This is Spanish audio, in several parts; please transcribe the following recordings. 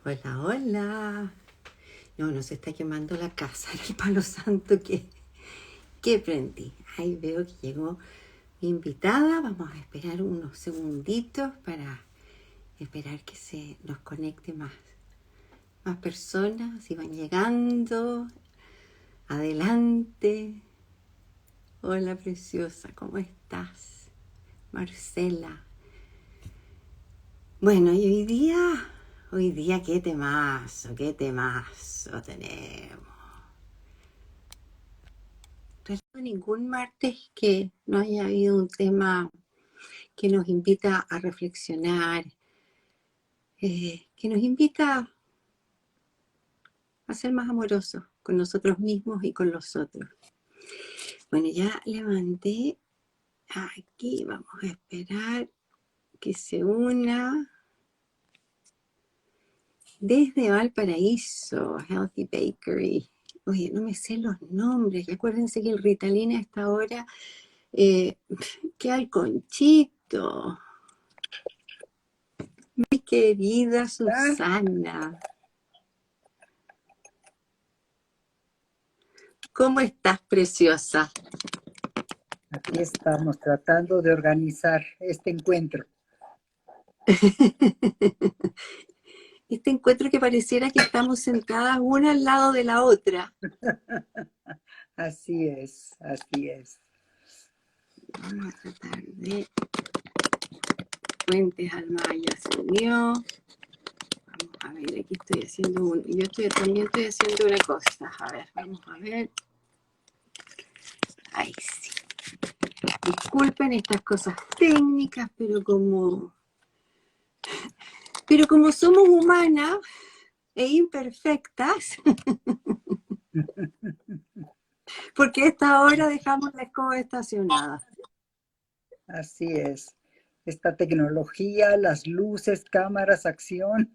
Hola, hola. No, no se está quemando la casa en el palo santo que prendí. Ahí veo que llegó mi invitada. Vamos a esperar unos segunditos para esperar que se nos conecte más personas. Y van llegando. Adelante. Hola, preciosa. ¿Cómo estás? Marcela. Bueno, y hoy día, qué temazo tenemos. Recuerdo ningún martes que no haya habido un tema que nos invita a reflexionar, que nos invita a ser más amorosos con nosotros mismos y con los otros. Bueno, ya levanté aquí, vamos a esperar que se una desde Valparaíso, Healthy Bakery. Oye, no me sé los nombres, y acuérdense que el Ritalin a esta hora queda el conchito. Mi querida Susana, ¿cómo estás, preciosa? Aquí estamos tratando de organizar este encuentro. Este encuentro que pareciera que estamos sentadas una al lado de la otra. Así es, así es. Vamos a tratar de... Fuentes Almaya se unió. Vamos a ver, aquí estoy haciendo un... También estoy haciendo una cosa. A ver, vamos a ver. Ahí sí. Disculpen estas cosas técnicas, pero como somos humanas e imperfectas, porque a esta hora dejamos la escoba estacionada. Así es. Esta tecnología, las luces, cámaras, acción.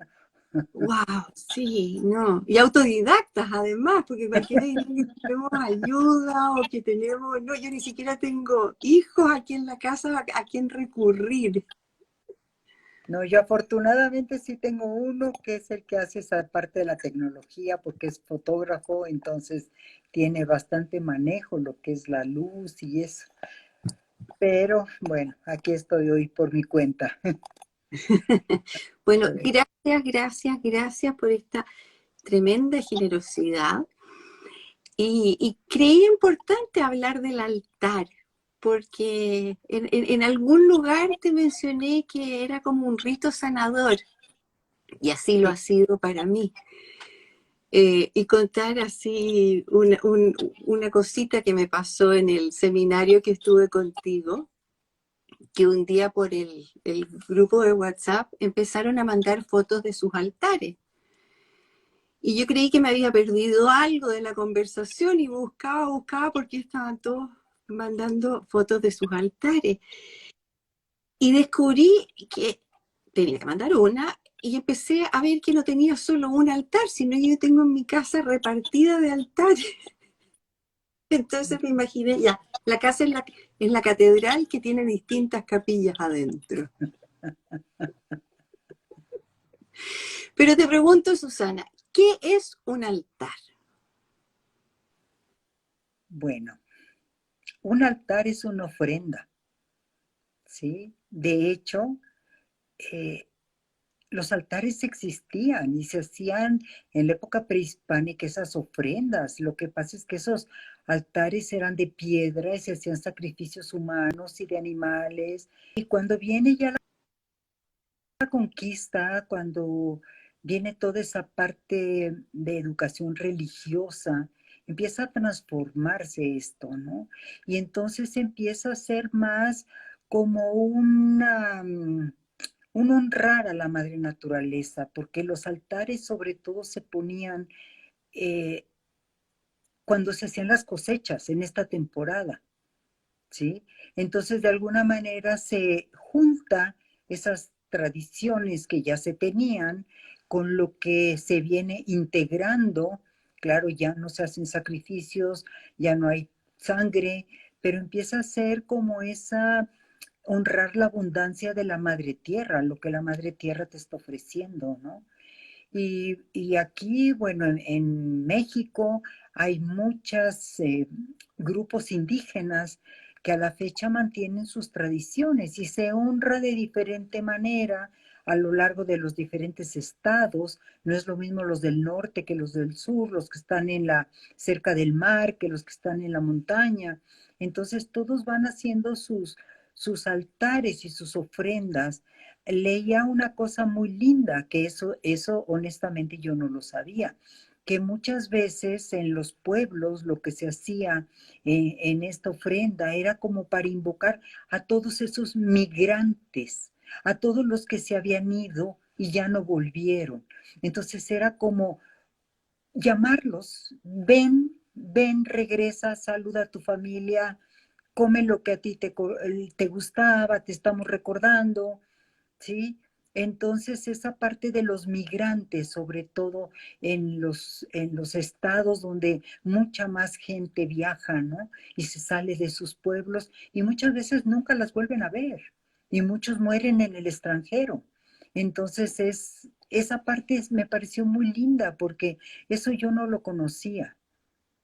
Wow, sí, no. Y autodidactas además, porque cualquiera diría que tenemos ayuda o que tenemos, no, yo ni siquiera tengo hijos aquí en la casa a quien recurrir. No, yo afortunadamente sí tengo uno que es el que hace esa parte de la tecnología porque es fotógrafo, entonces tiene bastante manejo lo que es la luz y eso. Pero bueno, aquí estoy hoy por mi cuenta. Bueno, gracias por esta tremenda generosidad. Y creí importante hablar del altar, porque en algún lugar te mencioné que era como un rito sanador, y así lo Sí, ha sido para mí. Y contar así una cosita que me pasó en el seminario que estuve contigo, que un día por el grupo de WhatsApp empezaron a mandar fotos de sus altares. Y yo creí que me había perdido algo de la conversación y buscaba porque estaban todos mandando fotos de sus altares. Y descubrí que tenía que mandar una y empecé a ver que no tenía solo un altar, sino que yo tengo en mi casa repartida de altares. Entonces me imaginé, ya, la casa es la catedral que tiene distintas capillas adentro. Pero te pregunto, Susana, ¿qué es un altar? bueno, un altar es una ofrenda, ¿sí? De hecho, eh, los altares existían y se hacían en la época prehispánica esas ofrendas. Lo que pasa es que esos altares eran de piedra y se hacían sacrificios humanos y de animales. Y cuando viene ya la conquista, cuando viene toda esa parte de educación religiosa, empieza a transformarse esto, ¿no? Y entonces empieza a ser más como un honrar a la madre naturaleza, porque los altares sobre todo se ponían eh, cuando se hacían las cosechas en esta temporada, ¿sí? Entonces de alguna manera se junta esas tradiciones que ya se tenían con lo que se viene integrando. Claro, ya no se hacen sacrificios, ya no hay sangre, pero empieza a ser como esa honrar la abundancia de la madre tierra, lo que la madre tierra te está ofreciendo, ¿no? Y aquí, bueno, en México hay muchos grupos indígenas que a la fecha mantienen sus tradiciones y se honra de diferente manera a lo largo de los diferentes estados. No es lo mismo los del norte que los del sur, los que están cerca del mar que los que están en la montaña. Entonces todos van haciendo sus altares y sus ofrendas. Leía una cosa muy linda, que eso honestamente yo no lo sabía, que muchas veces en los pueblos lo que se hacía en esta ofrenda era como para invocar a todos esos migrantes, a todos los que se habían ido y ya no volvieron. Entonces era como llamarlos, ven, ven, regresa, saluda a tu familia, come lo que a ti te gustaba, te estamos recordando, ¿sí? Entonces, esa parte de los migrantes, sobre todo en los estados donde mucha más gente viaja, ¿no? Y se sale de sus pueblos y muchas veces nunca las vuelven a ver y muchos mueren en el extranjero. Entonces, esa parte me pareció muy linda porque eso yo no lo conocía,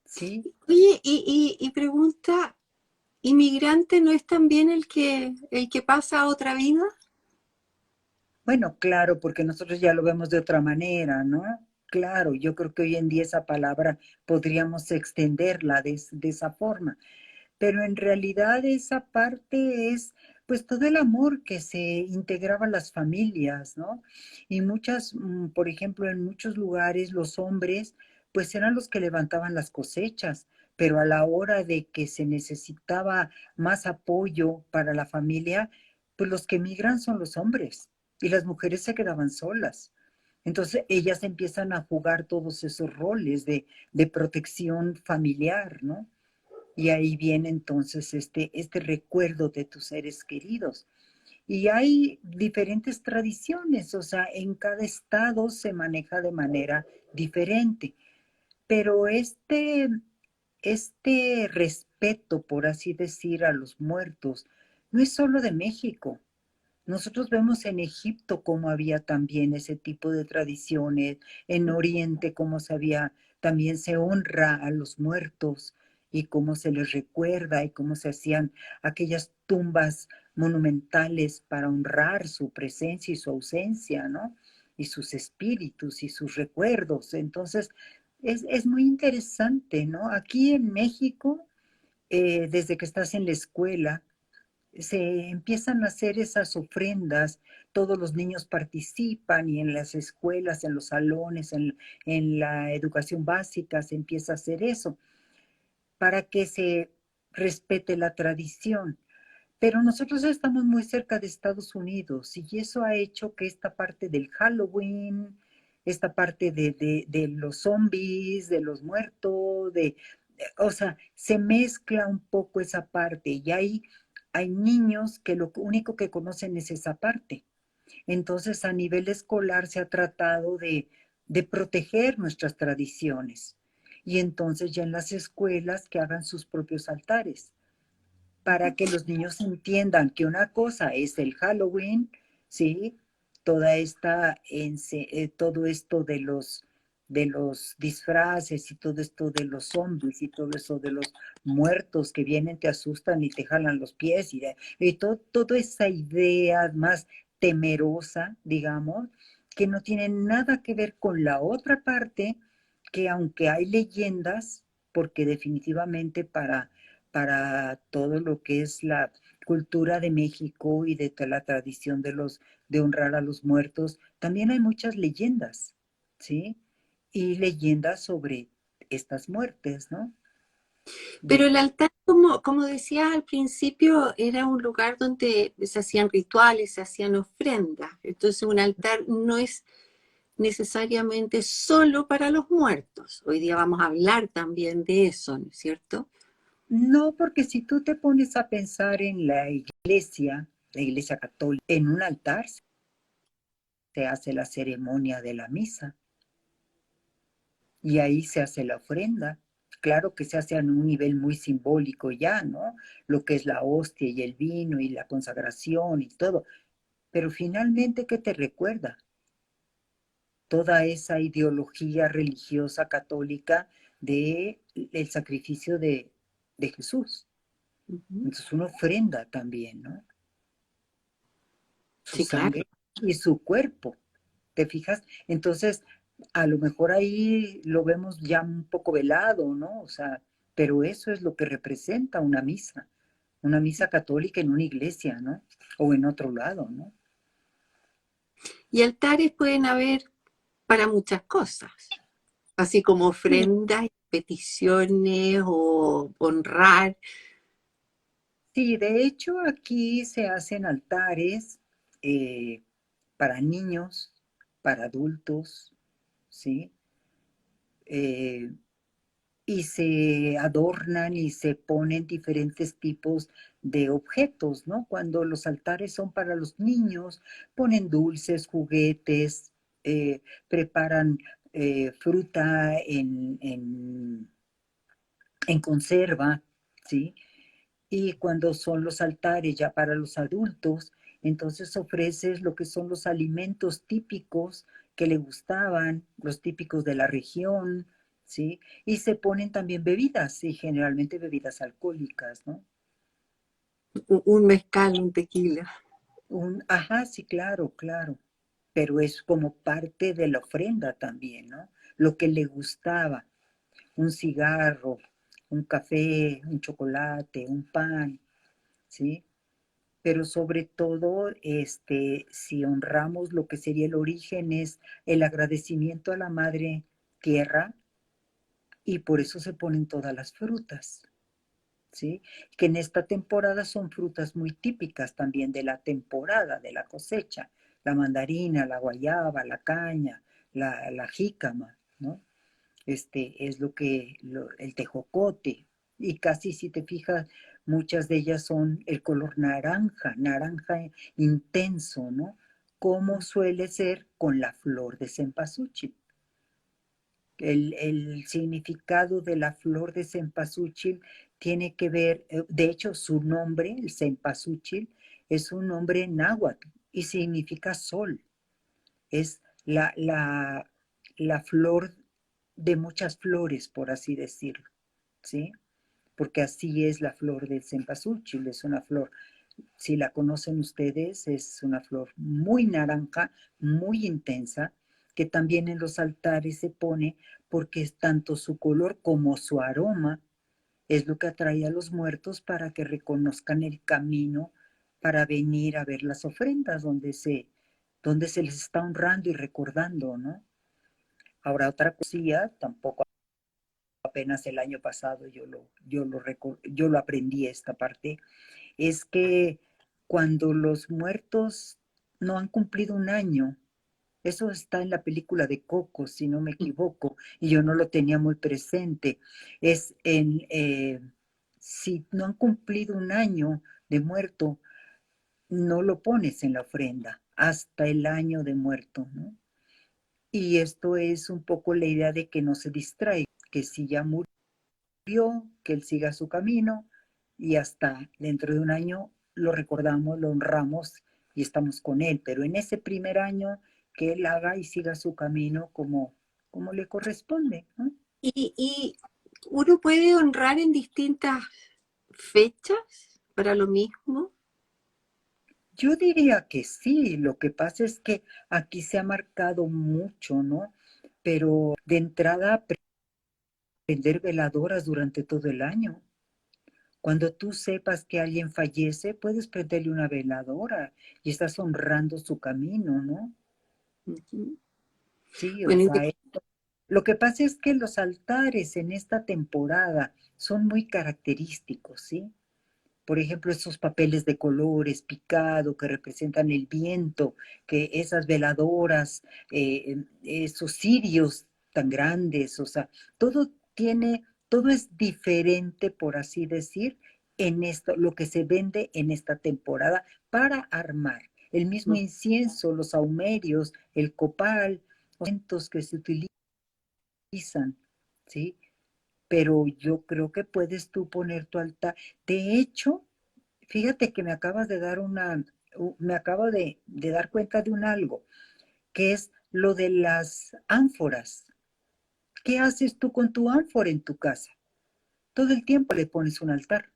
¿sí? Oye, y pregunta, ¿inmigrante no es también el que pasa a otra vida? Bueno, claro, porque nosotros ya lo vemos de otra manera, ¿no? Claro, yo creo que hoy en día esa palabra podríamos extenderla de esa forma, pero en realidad esa parte es pues todo el amor que se integraba a las familias, ¿no? Y por ejemplo, en muchos lugares los hombres pues eran los que levantaban las cosechas, pero a la hora de que se necesitaba más apoyo para la familia, pues los que migran son los hombres y las mujeres se quedaban solas. Entonces ellas empiezan a jugar todos esos roles de protección familiar, ¿no? Y ahí viene entonces este recuerdo de tus seres queridos. Y hay diferentes tradiciones, o sea, en cada estado se maneja de manera diferente, pero este respeto, por así decir, a los muertos, no es solo de México. Nosotros vemos en Egipto cómo había también ese tipo de tradiciones, en Oriente cómo también se honra a los muertos y cómo se les recuerda y cómo se hacían aquellas tumbas monumentales para honrar su presencia y su ausencia, ¿no? Y sus espíritus y sus recuerdos. Entonces, es muy interesante, ¿no? Aquí en México, desde que estás en la escuela, se empiezan a hacer esas ofrendas, todos los niños participan y en las escuelas, en los salones, en la educación básica se empieza a hacer eso para que se respete la tradición. Pero nosotros estamos muy cerca de Estados Unidos y eso ha hecho que esta parte del Halloween, esta parte de los zombies, de los muertos, o sea, se mezcla un poco esa parte y hay niños que lo único que conocen es esa parte. Entonces, a nivel escolar se ha tratado de proteger nuestras tradiciones y entonces ya en las escuelas que hagan sus propios altares para que los niños entiendan que una cosa es el Halloween, ¿sí? Todo esto de los disfraces y todo esto de los zombies y todo eso de los muertos que vienen, te asustan y te jalan los pies y toda esa idea más temerosa, digamos, que no tiene nada que ver con la otra parte, que aunque hay leyendas, porque definitivamente para todo lo que es la cultura de México y de la tradición de honrar a los muertos, también hay muchas leyendas, ¿sí? Y leyendas sobre estas muertes, ¿no? Pero De, el altar, como decía al principio, era un lugar donde se hacían rituales, se hacían ofrendas. Entonces un altar no es necesariamente solo para los muertos. Hoy día vamos a hablar también de eso, ¿no es cierto? no, porque si tú te pones a pensar en la iglesia católica, en un altar se hace la ceremonia de la misa y ahí se hace la ofrenda. Claro que se hace a un nivel muy simbólico ya, ¿no? Lo que es la hostia y el vino y la consagración y todo. Pero finalmente, ¿qué te recuerda? toda esa ideología religiosa católica de el sacrificio de Jesús. Ujú. Entonces uno ofrenda también, ¿no? Su Sí, claro. sangre y su cuerpo, ¿te fijas? Entonces, a lo mejor ahí lo vemos ya un poco velado, ¿no? O sea, pero eso es lo que representa una misa católica en una iglesia, ¿no? O en otro lado, ¿no? Y altares pueden haber para muchas cosas, así como Sí, ofrendas, peticiones o honrar. sí, de hecho aquí se hacen altares eh, para niños, para adultos, ¿sí? Eh, y se adornan y se ponen diferentes tipos de objetos, ¿no? Cuando los altares son para los niños, ponen dulces, juguetes, preparan fruta en conserva, ¿sí? Y cuando son los altares ya para los adultos, entonces ofreces lo que son los alimentos típicos que le gustaban, los típicos de la región, ¿sí? Y se ponen también bebidas, y generalmente bebidas alcohólicas, ¿no? Un mezcal, un tequila. Ajá, sí, claro, claro. Pero es como parte de la ofrenda también, ¿no? Lo que le gustaba, un cigarro, un café, un chocolate, un pan, ¿sí? Pero sobre todo, si honramos lo que sería el origen, es el agradecimiento a la madre tierra y por eso se ponen todas las frutas, ¿sí? Que en esta temporada son frutas muy típicas también de la temporada, de la cosecha, la mandarina, la guayaba, la caña, la jícama, ¿no? Es el tejocote, y casi si te fijas, muchas de ellas son el color naranja, naranja intenso, ¿no? Como suele ser con la flor de cempasúchil. El significado de la flor de cempasúchil tiene que ver, de hecho, su nombre, el cempasúchil, es un nombre náhuatl y significa sol. Es la flor de muchas flores, por así decirlo, ¿sí? Porque así es la flor del cempasúchil, es una flor, si la conocen ustedes, es una flor muy naranja, muy intensa, que también en los altares se pone porque es tanto su color como su aroma es lo que atrae a los muertos para que reconozcan el camino para venir a ver las ofrendas donde se les está honrando y recordando, ¿no? Ahora, otra cosilla, tampoco apenas el año pasado yo lo aprendí esta parte, es que cuando los muertos no han cumplido un año, eso está en la película de Coco, si no me equivoco, y yo no lo tenía muy presente, es si no han cumplido un año de muerto, no lo pones en la ofrenda hasta el año de muerto, ¿no? Y esto es un poco la idea de que no se distraiga, que si ya murió, que él siga su camino y hasta dentro de un año lo recordamos, lo honramos y estamos con él. Pero en ese primer año que él haga y siga su camino como le corresponde, ¿no? Y uno puede honrar en distintas fechas para lo mismo. Yo diría que sí, lo que pasa es que aquí se ha marcado mucho, ¿no? Pero de entrada, prender veladoras durante todo el año. Cuando tú sepas que alguien fallece, puedes prenderle una veladora y estás honrando su camino, ¿no? Ujú. Sí, o Bueno, sea, lo que pasa es que los altares en esta temporada son muy característicos, ¿sí? Por ejemplo, esos papeles de colores picado que representan el viento, que esas veladoras, esos cirios tan grandes, o sea, todo tiene, todo es diferente, por así decir, en esto, lo que se vende en esta temporada para armar. El mismo incienso, los saumerios, el copal, los elementos que se utilizan, ¿sí? Pero yo creo que puedes tú poner tu altar. De hecho, fíjate que me acabas de dar me acabo de dar cuenta de un algo, que es lo de las ánforas. ¿Qué haces tú con tu ánfora en tu casa? Todo el tiempo le pones un altar,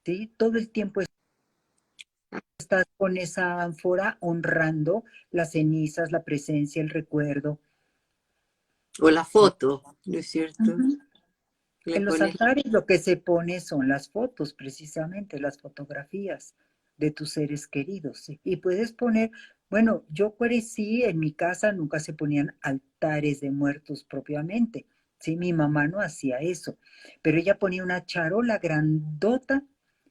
¿sí? Todo el tiempo estás con esa ánfora honrando las cenizas, la presencia, el recuerdo, O la ¿sí? foto, ¿no es cierto? Ujú. Le En los pones, altares lo que se pone son las fotos, precisamente, las fotografías de tus seres queridos, ¿sí? Y puedes poner, bueno, yo crecí, en mi casa nunca se ponían altares de muertos propiamente, ¿sí? Mi mamá no hacía eso, pero ella ponía una charola grandota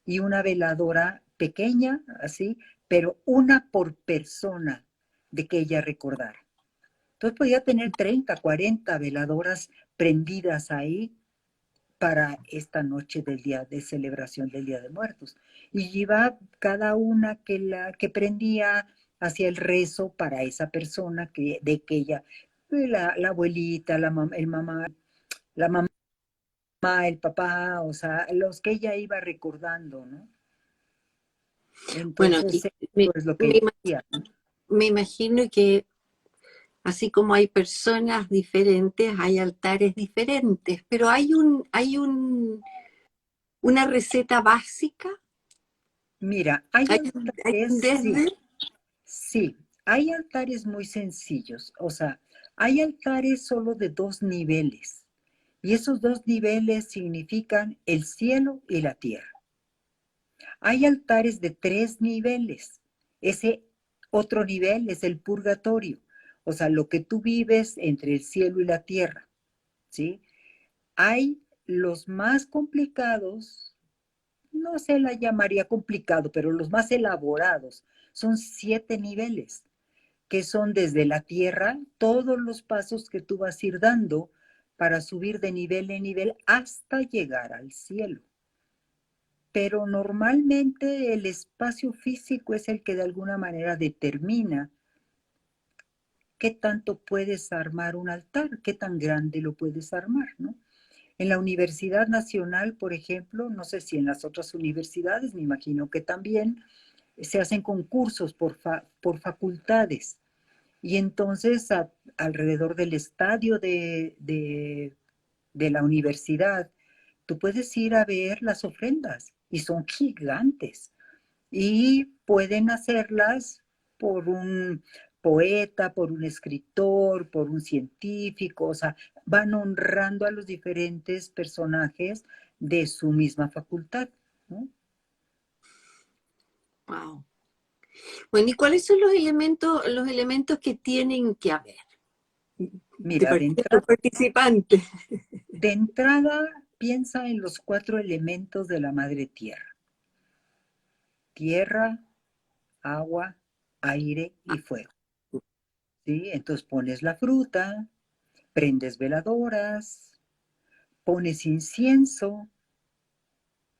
y una veladora pequeña, así, pero una por persona de que ella recordara. Entonces podía tener 30, 40 veladoras prendidas ahí para esta noche del día de celebración del Día de Muertos. Y iba cada una que prendía hacia el rezo para esa persona de que ella, la abuelita, la mamá, el papá, o sea, los que ella iba recordando, ¿no? bueno, Entonces, y eso es lo que decía, ¿no? me imagino que así como hay personas diferentes, hay altares diferentes, pero una receta básica, Mira, hay hay un altares, sí, desde, sí, hay altares muy sencillos, o sea, hay altares solo de 2 niveles. Y esos 2 niveles significan el cielo y la tierra. Hay altares de 3 niveles. Ese otro nivel es el purgatorio, o sea, lo que tú vives entre el cielo y la tierra, ¿sí? Hay los más complicados, no se la llamaría complicado, pero los más elaborados, son 7 niveles, que son desde la tierra todos los pasos que tú vas a ir dando para subir de nivel en nivel hasta llegar al cielo. Pero normalmente el espacio físico es el que de alguna manera determina qué tanto puedes armar un altar, qué tan grande lo puedes armar, ¿no? En la Universidad Nacional, por ejemplo, no sé si en las otras universidades, me imagino que también se hacen concursos por facultades. Y entonces alrededor del estadio de la universidad, tú puedes ir a ver las ofrendas y son gigantes. Y pueden hacerlas por un poeta, por un escritor, por un científico, o sea, van honrando a los diferentes personajes de su misma facultad, ¿no? wow. Bueno, ¿y cuáles son los elementos que tienen que haber de Mira, partida los participantes? de entrada piensa en los 4 elementos de la madre tierra: tierra, agua, aire y fuego, ¿sí? Entonces pones la fruta, prendes veladoras, pones incienso,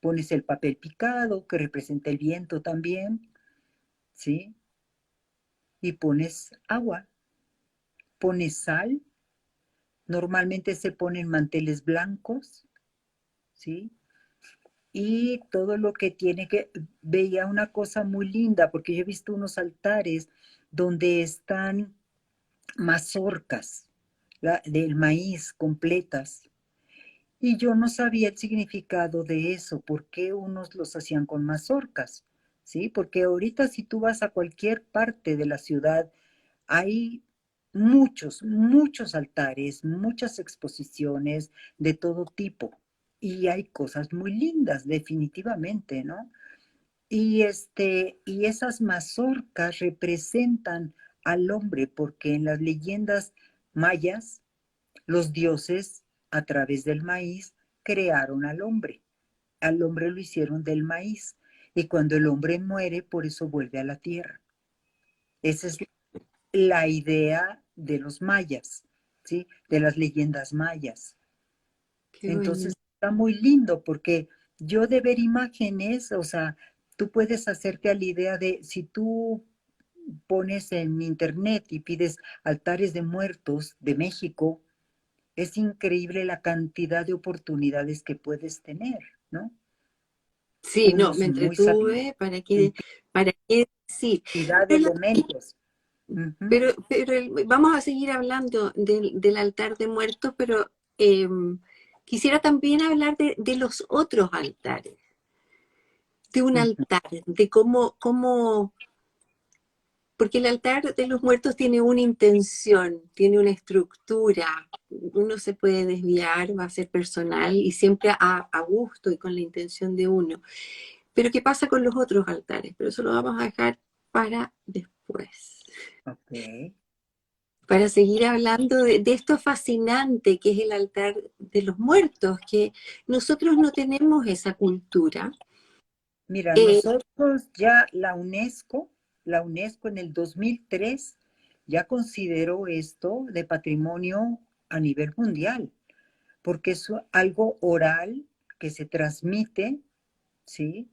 pones el papel picado que representa el viento también, ¿sí? Y pones agua, pones sal, normalmente se ponen manteles blancos, ¿sí? Y todo lo que tiene que, veía una cosa muy linda, porque yo he visto unos altares donde están mazorcas del maíz completas. Y yo no sabía el significado de eso, por qué unos los hacían con mazorcas, ¿sí? Porque ahorita si tú vas a cualquier parte de la ciudad, hay muchos, muchos altares, muchas exposiciones de todo tipo. Y hay cosas muy lindas, definitivamente, ¿no? Y esas mazorcas representan al hombre, porque en las leyendas mayas, los dioses, a través del maíz, crearon al hombre. Al hombre lo hicieron del maíz. Y cuando el hombre muere, por eso vuelve a la tierra. Esa es la idea de los mayas, ¿sí? De las leyendas mayas. Qué bueno. Entonces, está muy lindo porque yo de ver imágenes, o sea, tú puedes hacerte a la idea de si tú pones en internet y pides altares de muertos de México, es increíble la cantidad de oportunidades que puedes tener, ¿no? Sí, no, Unos me muy entretuve, ¿para qué decir? cantidad de Pero elementos. Ujú, Pero vamos a seguir hablando del altar de muertos, pero quisiera también hablar de los otros altares, de un ujú. altar, de cómo, porque el altar de los muertos tiene una intención, tiene una estructura, uno se puede desviar, va a ser personal y siempre a gusto y con la intención de uno. Pero ¿qué pasa con los otros altares? Pero eso lo vamos a dejar para después. Ok. Para seguir hablando de esto fascinante que es el altar de los muertos, que nosotros no tenemos esa cultura. Mira, Eh, nosotros ya la UNESCO en el 2003 ya consideró esto de patrimonio a nivel mundial, porque es algo oral que se transmite, ¿sí?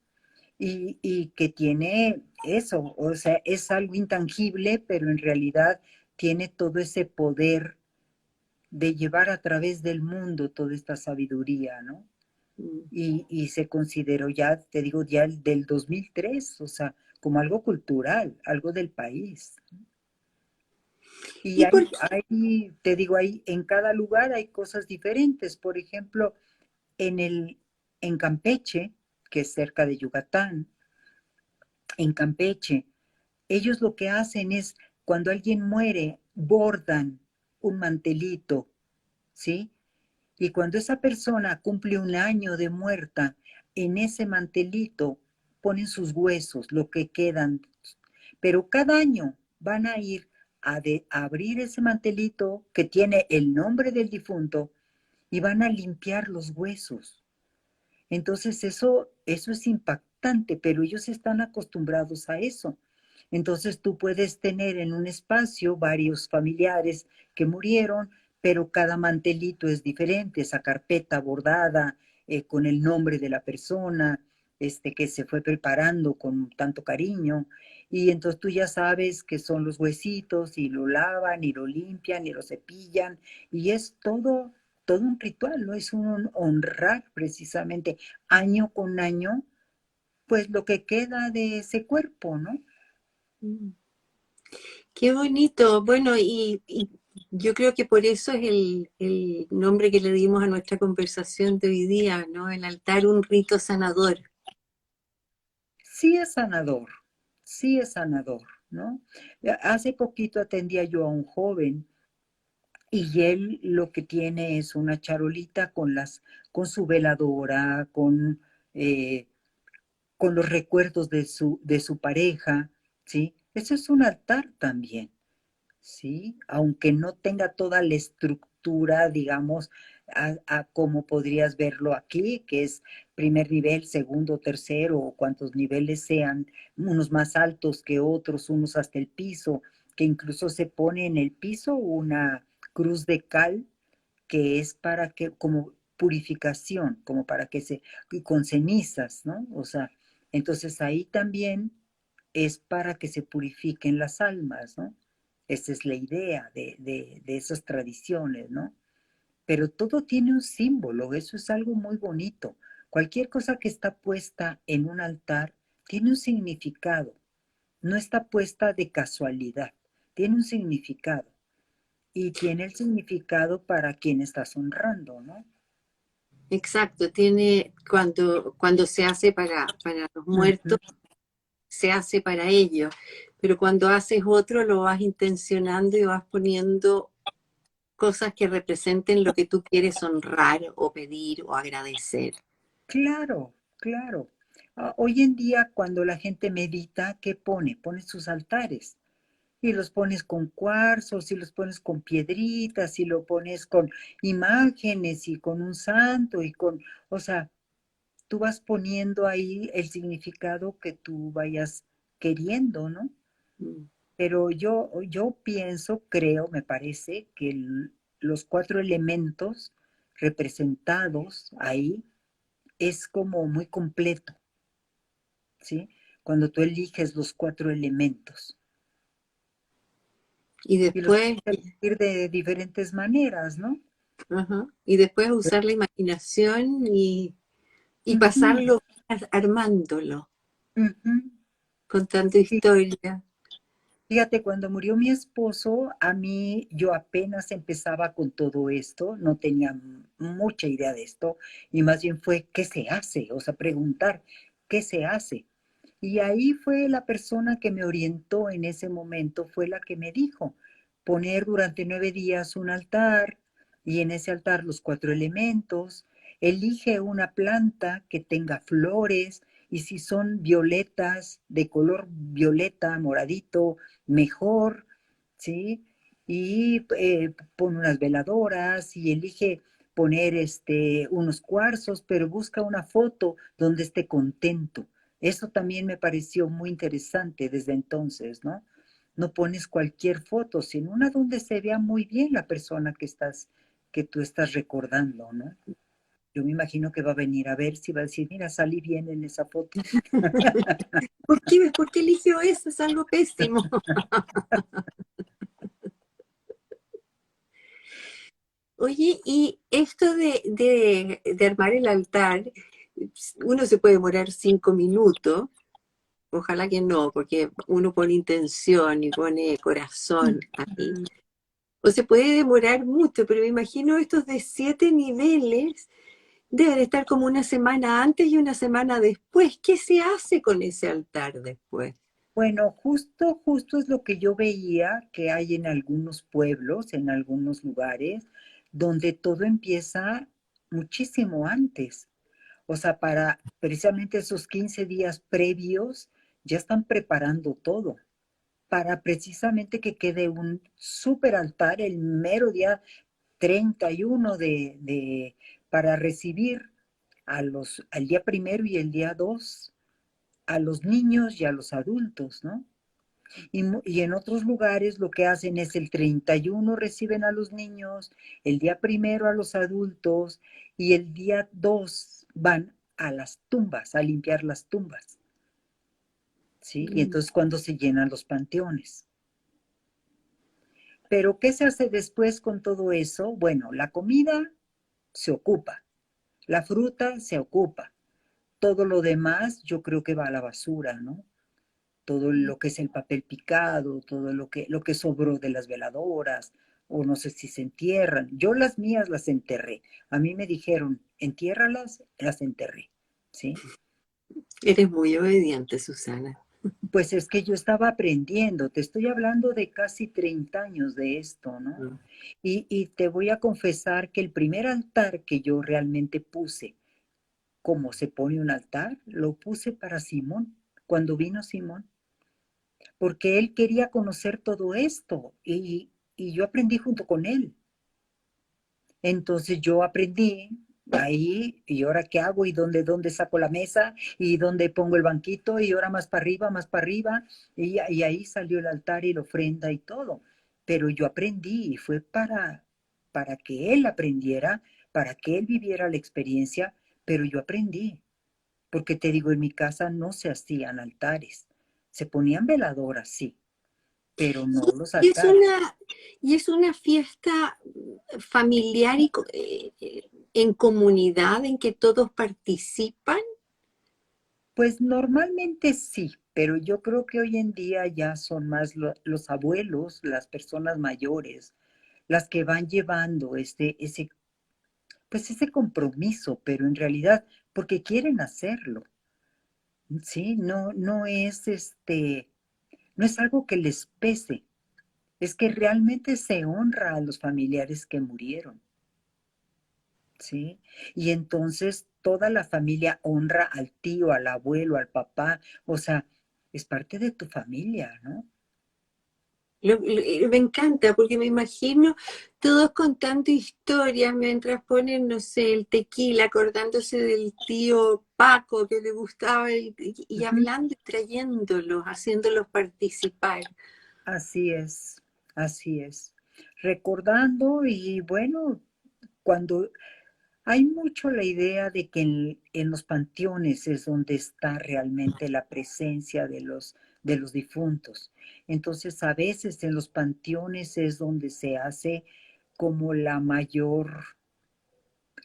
Y que tiene eso, o sea, es algo intangible, pero en realidad tiene todo ese poder de llevar a través del mundo toda esta sabiduría, ¿no? Y se consideró ya, te digo, ya del 2003, o sea, como algo cultural, algo del país. Y ¿Y por qué? te digo, en cada lugar hay cosas diferentes. Por ejemplo, en en Campeche, que es cerca de Yucatán, en Campeche, ellos lo que hacen es, cuando alguien muere, bordan un mantelito, ¿sí? Y cuando esa persona cumple un año de muerta, en ese mantelito ponen sus huesos, lo que quedan. Pero cada año van a ir a abrir ese mantelito que tiene el nombre del difunto y van a limpiar los huesos. Entonces eso es impactante, pero ellos están acostumbrados a eso. Entonces tú puedes tener en un espacio varios familiares que murieron, pero cada mantelito es diferente, esa carpeta bordada con el nombre de la persona, que se fue preparando con tanto cariño. Y entonces tú ya sabes que son los huesitos y lo lavan y lo limpian y lo cepillan y es todo un ritual, ¿no? Es un honrar precisamente año con año, pues lo que queda de ese cuerpo, ¿no? Qué bonito. Bueno, y yo creo que por eso es el nombre que le dimos a nuestra conversación de hoy día, ¿no? El altar, un rito sanador. Sí es sanador, sí es sanador, ¿no? Hace poquito atendía yo a un joven y él lo que tiene es una charolita con su veladora, eh, con los recuerdos de su pareja, ¿sí? Eso es un altar también. ¿Sí? Aunque no tenga toda la estructura, digamos, a como podrías verlo aquí, que es primer nivel, segundo, tercero, o cuantos niveles sean, unos más altos que otros, unos hasta el piso, que incluso se pone en el piso una cruz de cal que es para que, como purificación, como para que y con cenizas, ¿no? O sea, entonces ahí también es para que se purifiquen las almas, ¿no? Esa es la idea de esas tradiciones, ¿no? Pero todo tiene un símbolo, eso es algo muy bonito. Cualquier cosa que está puesta en un altar tiene un significado, no está puesta de casualidad, tiene un significado y tiene el significado para quien estás honrando, ¿no? Exacto, tiene, cuando se hace para los Ujú. muertos, se hace para ellos, pero cuando haces otro lo vas intencionando y vas poniendo cosas que representen lo que tú quieres honrar o pedir o agradecer. Claro, claro. Hoy en día, cuando la gente medita, ¿qué pone? Pone sus altares. Y los pones con cuarzos, y los pones con piedritas, y lo pones con imágenes, y con un santo, o sea, tú vas poniendo ahí el significado que tú vayas queriendo, ¿no? Mm. Pero yo pienso, creo, me parece que los cuatro elementos representados ahí es como muy completo, ¿sí? Cuando tú eliges los cuatro elementos Y y los después, puedes elegir de diferentes maneras, ¿no? ajá, y después usar la imaginación y Ujú, pasarlo armándolo, ujú. contando Sí, historias. Fíjate, cuando murió mi esposo, a mí yo apenas empezaba con todo esto, no tenía mucha idea de esto, y más bien fue, ¿qué se hace? O sea, preguntar, ¿qué se hace? Y ahí fue la persona que me orientó en ese momento, fue la que me dijo, poner durante 9 días un altar y en ese altar los 4 elementos, elige una planta que tenga flores y si son violetas, de color violeta, moradito, mejor, ¿sí? Y pon unas veladoras y elige poner unos cuarzos, pero busca una foto donde esté contento. Eso también me pareció muy interesante desde entonces, ¿no? No pones cualquier foto, sino una donde se vea muy bien la persona que tú estás recordando, ¿no? Yo me imagino que va a venir a ver si va a decir, mira, salí bien en esa foto. ¿Por qué eligió eso? Es algo pésimo. Oye, y esto de armar el altar, uno se puede demorar 5 minutos, ojalá que no, porque uno pone intención y pone corazón ahí. O se puede demorar mucho, pero me imagino estos de 7 niveles deben estar como una semana antes y una semana después. ¿Qué se hace con ese altar después? Bueno, justo es lo que yo veía que hay en algunos pueblos, en algunos lugares, donde todo empieza muchísimo antes. O sea, para precisamente esos 15 días previos, ya están preparando todo para precisamente que quede un súper altar el mero día 31 para recibir al día primero y el día 2 a los niños y a los adultos, ¿no? Y en otros lugares lo que hacen es el 31 reciben a los niños, el día primero a los adultos y el día 2 van a las tumbas, a limpiar las tumbas, ¿sí? Y Mm. entonces cuando se llenan los panteones. Pero ¿qué se hace después con todo eso? Bueno, la comida se ocupa, la fruta se ocupa, todo lo demás yo creo que va a la basura, ¿no? Todo lo que es el papel picado, todo lo que sobró de las veladoras, o no sé si se entierran. Yo las mías las enterré. A mí me dijeron, entiérralas, las enterré, ¿sí? Eres muy obediente, Susana. Pues es que yo estaba aprendiendo, te estoy hablando de casi 30 años de esto, ¿no? Mm. Y te voy a confesar que el primer altar que yo realmente puse, como se pone un altar, lo puse para Simón, cuando vino Simón. Porque él quería conocer todo esto y yo aprendí junto con él. Entonces yo aprendí ahí y ahora qué hago y dónde saco la mesa y dónde pongo el banquito y ahora más para arriba y ahí salió el altar y la ofrenda y todo. Pero yo aprendí y fue para que él aprendiera, para que él viviera la experiencia, pero yo aprendí. Porque te digo, en mi casa no se hacían altares. Se ponían veladoras, sí, pero no los Y es altares. una, y es una fiesta familiar y en comunidad en que todos participan. Pues normalmente sí, pero yo creo que hoy en día ya son más los abuelos, las personas mayores, las que van llevando pues ese compromiso, pero en realidad porque quieren hacerlo, ¿sí? No es algo que les pese, es que realmente se honra a los familiares que murieron. ¿Sí? Y entonces toda la familia honra al tío, al abuelo, al papá, o sea, es parte de tu familia, ¿no? Me encanta porque me imagino todos contando historias mientras ponen, no sé, el tequila, acordándose del tío Paco que le gustaba y Ujú. hablando y trayéndolos, haciéndolos participar. Así es, así es. Recordando y bueno, cuando hay mucho la idea de que en los panteones es donde está realmente la presencia de los difuntos. Entonces, a veces en los panteones es donde se hace como la mayor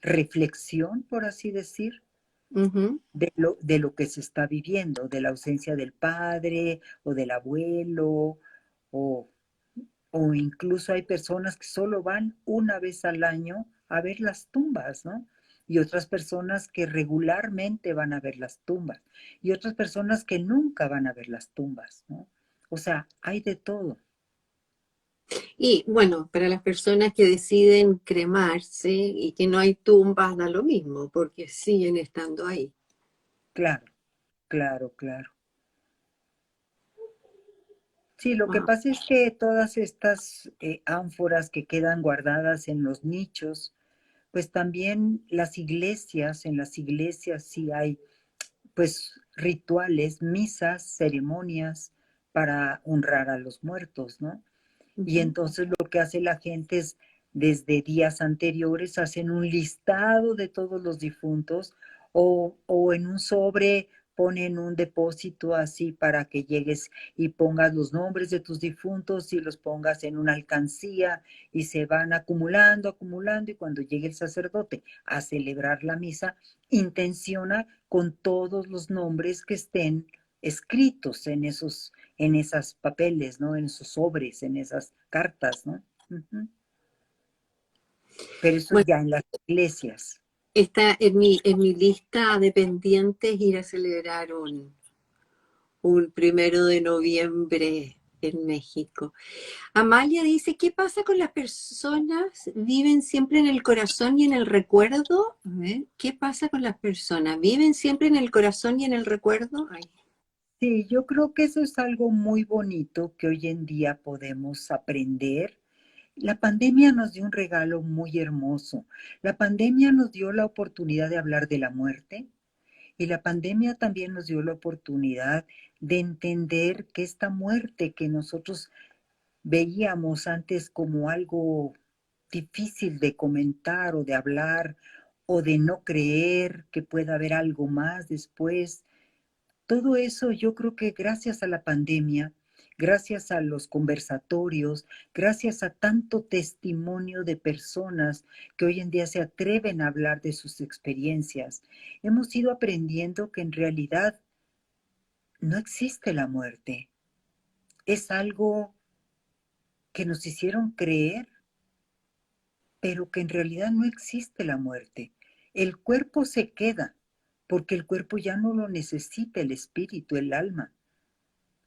reflexión, por así decir, Ujú. de lo que se está viviendo, de la ausencia del padre o del abuelo o, o incluso hay personas que solo van una vez al año a ver las tumbas, ¿no? Y otras personas que regularmente van a ver las tumbas, y otras personas que nunca van a ver las tumbas, ¿no? O sea, hay de todo. Y bueno, para las personas que deciden cremarse y que no hay tumbas, da lo mismo, porque siguen estando ahí. Claro, claro, claro. Sí, lo que Wow. pasa es que todas estas ánforas que quedan guardadas en los nichos, pues también en las iglesias sí hay pues rituales, misas, ceremonias para honrar a los muertos, ¿no? Y Ujú. entonces lo que hace la gente es, desde días anteriores, hacen un listado de todos los difuntos o en un sobre ponen un depósito así para que llegues y pongas los nombres de tus difuntos y los pongas en una alcancía y se van acumulando, acumulando y cuando llegue el sacerdote a celebrar la misa, intenciona con todos los nombres que estén escritos en esos papeles, ¿no? En esos sobres, en esas cartas, ¿no? Ujú. Pero eso Bueno, ya en las iglesias. está en mi lista de pendientes ir a celebrar un 1 de noviembre en México. Amalia dice, ¿qué pasa con las personas? ¿Viven siempre en el corazón y en el recuerdo? A ver, ¿qué pasa con las personas? ¿Viven siempre en el corazón y en el recuerdo? Ay. Sí, yo creo que eso es algo muy bonito que hoy en día podemos aprender. La pandemia nos dio un regalo muy hermoso. La pandemia nos dio la oportunidad de hablar de la muerte y la pandemia también nos dio la oportunidad de entender que esta muerte que nosotros veíamos antes como algo difícil de comentar o de hablar o de no creer que pueda haber algo más después. Todo eso yo creo que gracias a la pandemia, gracias a los conversatorios, gracias a tanto testimonio de personas que hoy en día se atreven a hablar de sus experiencias, hemos ido aprendiendo que en realidad no existe la muerte. Es algo que nos hicieron creer, pero que en realidad no existe la muerte. El cuerpo se queda, porque el cuerpo ya no lo necesita, el espíritu, el alma.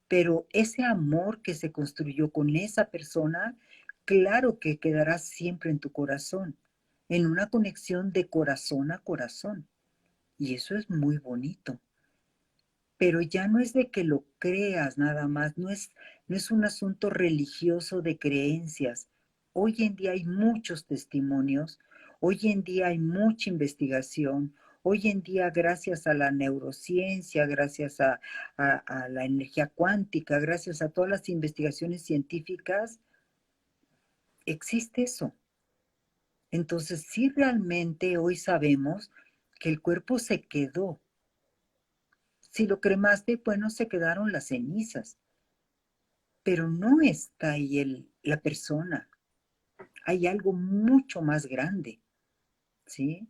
Pero ese amor que se construyó con esa persona, claro que quedará siempre en tu corazón, en una conexión de corazón a corazón. Y eso es muy bonito. Pero ya no es de que lo creas nada más, no es un asunto religioso de creencias. Hoy en día hay muchos testimonios, hoy en día hay mucha investigación, hoy en día gracias a la neurociencia, gracias a la energía cuántica, gracias a todas las investigaciones científicas, existe eso. Entonces, sí realmente hoy sabemos que el cuerpo se quedó. Si lo cremaste, bueno, se quedaron las cenizas, pero no está ahí la persona, hay algo mucho más grande, ¿sí?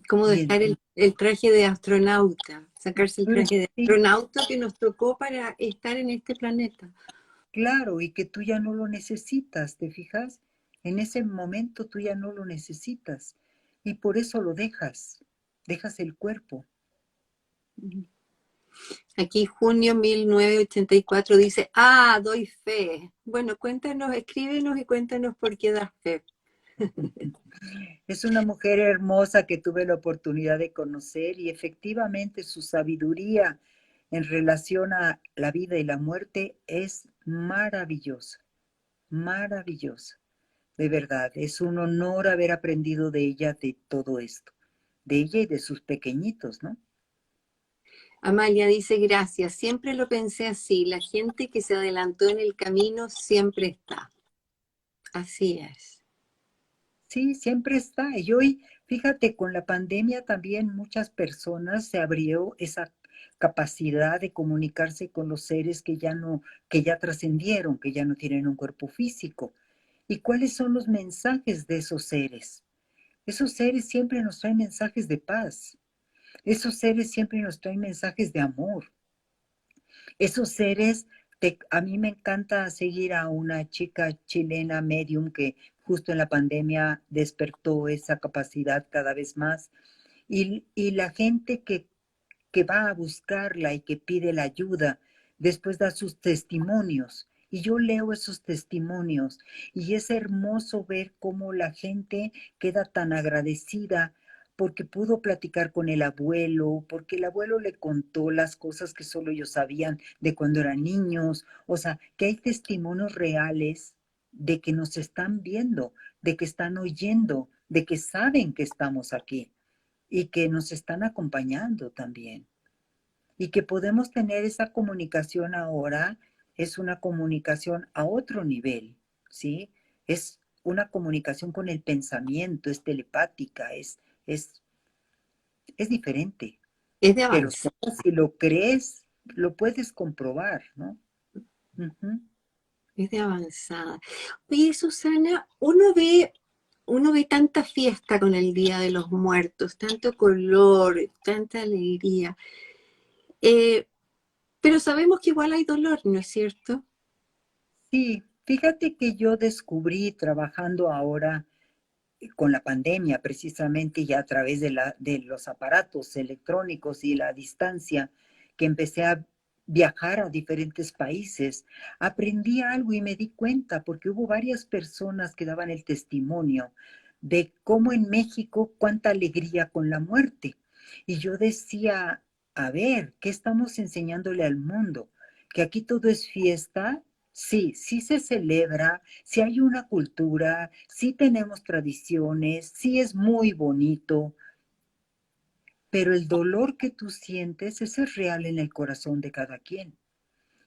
¿Cómo Y dejar entonces, el traje de astronauta? Sacarse el traje de sí, astronauta que nos tocó para estar en este planeta. claro, y que tú ya no lo necesitas, ¿te fijas? En ese momento tú ya no lo necesitas y por eso lo dejas el cuerpo. Aquí junio 1984 dice, doy fe. Bueno, cuéntanos, escríbenos y cuéntanos por qué das fe. Es una mujer hermosa que tuve la oportunidad de conocer y efectivamente su sabiduría en relación a la vida y la muerte es maravillosa, maravillosa. De verdad, es un honor haber aprendido de ella de todo esto, de ella y de sus pequeñitos, ¿no? Amalia dice, gracias, siempre lo pensé así, la gente que se adelantó en el camino siempre está. Así es. Sí, siempre está. Y hoy, fíjate, con la pandemia también muchas personas se abrió esa capacidad de comunicarse con los seres que ya no, que ya trascendieron, que ya no tienen un cuerpo físico. ¿Y cuáles son los mensajes de esos seres? Esos seres siempre nos traen mensajes de paz. Esos seres siempre nos traen mensajes de amor. Esos seres A mí me encanta seguir a una chica chilena medium que justo en la pandemia despertó esa capacidad cada vez más. Y la gente que va a buscarla y que pide la ayuda, después da sus testimonios. Y yo leo esos testimonios y es hermoso ver cómo la gente queda tan agradecida porque pudo platicar con el abuelo, porque el abuelo le contó las cosas que solo ellos sabían de cuando eran niños. O sea, que hay testimonios reales de que nos están viendo, de que están oyendo, de que saben que estamos aquí y que nos están acompañando también. Y que podemos tener esa comunicación ahora, es una comunicación a otro nivel, ¿sí? Es una comunicación con el pensamiento, es telepática, es, es diferente. Es de Pero avanzar. solo si lo crees, lo puedes comprobar, ¿no? Uh-huh. Es de avanzada. Oye, Susana, uno ve tanta fiesta con el Día de los Muertos, tanto color, tanta alegría, eh, pero sabemos que igual hay dolor, ¿no es cierto? Sí, fíjate que yo descubrí trabajando ahora con la pandemia precisamente y a través de los aparatos electrónicos y la distancia, que empecé a viajar a diferentes países, aprendí algo y me di cuenta porque hubo varias personas que daban el testimonio de cómo en México cuánta alegría con la muerte. Y yo decía, a ver, ¿qué estamos enseñándole al mundo? Que aquí todo es fiesta. Sí, sí se celebra, sí hay una cultura, sí tenemos tradiciones, sí es muy bonito, pero el dolor que tú sientes, ese es real en el corazón de cada quien.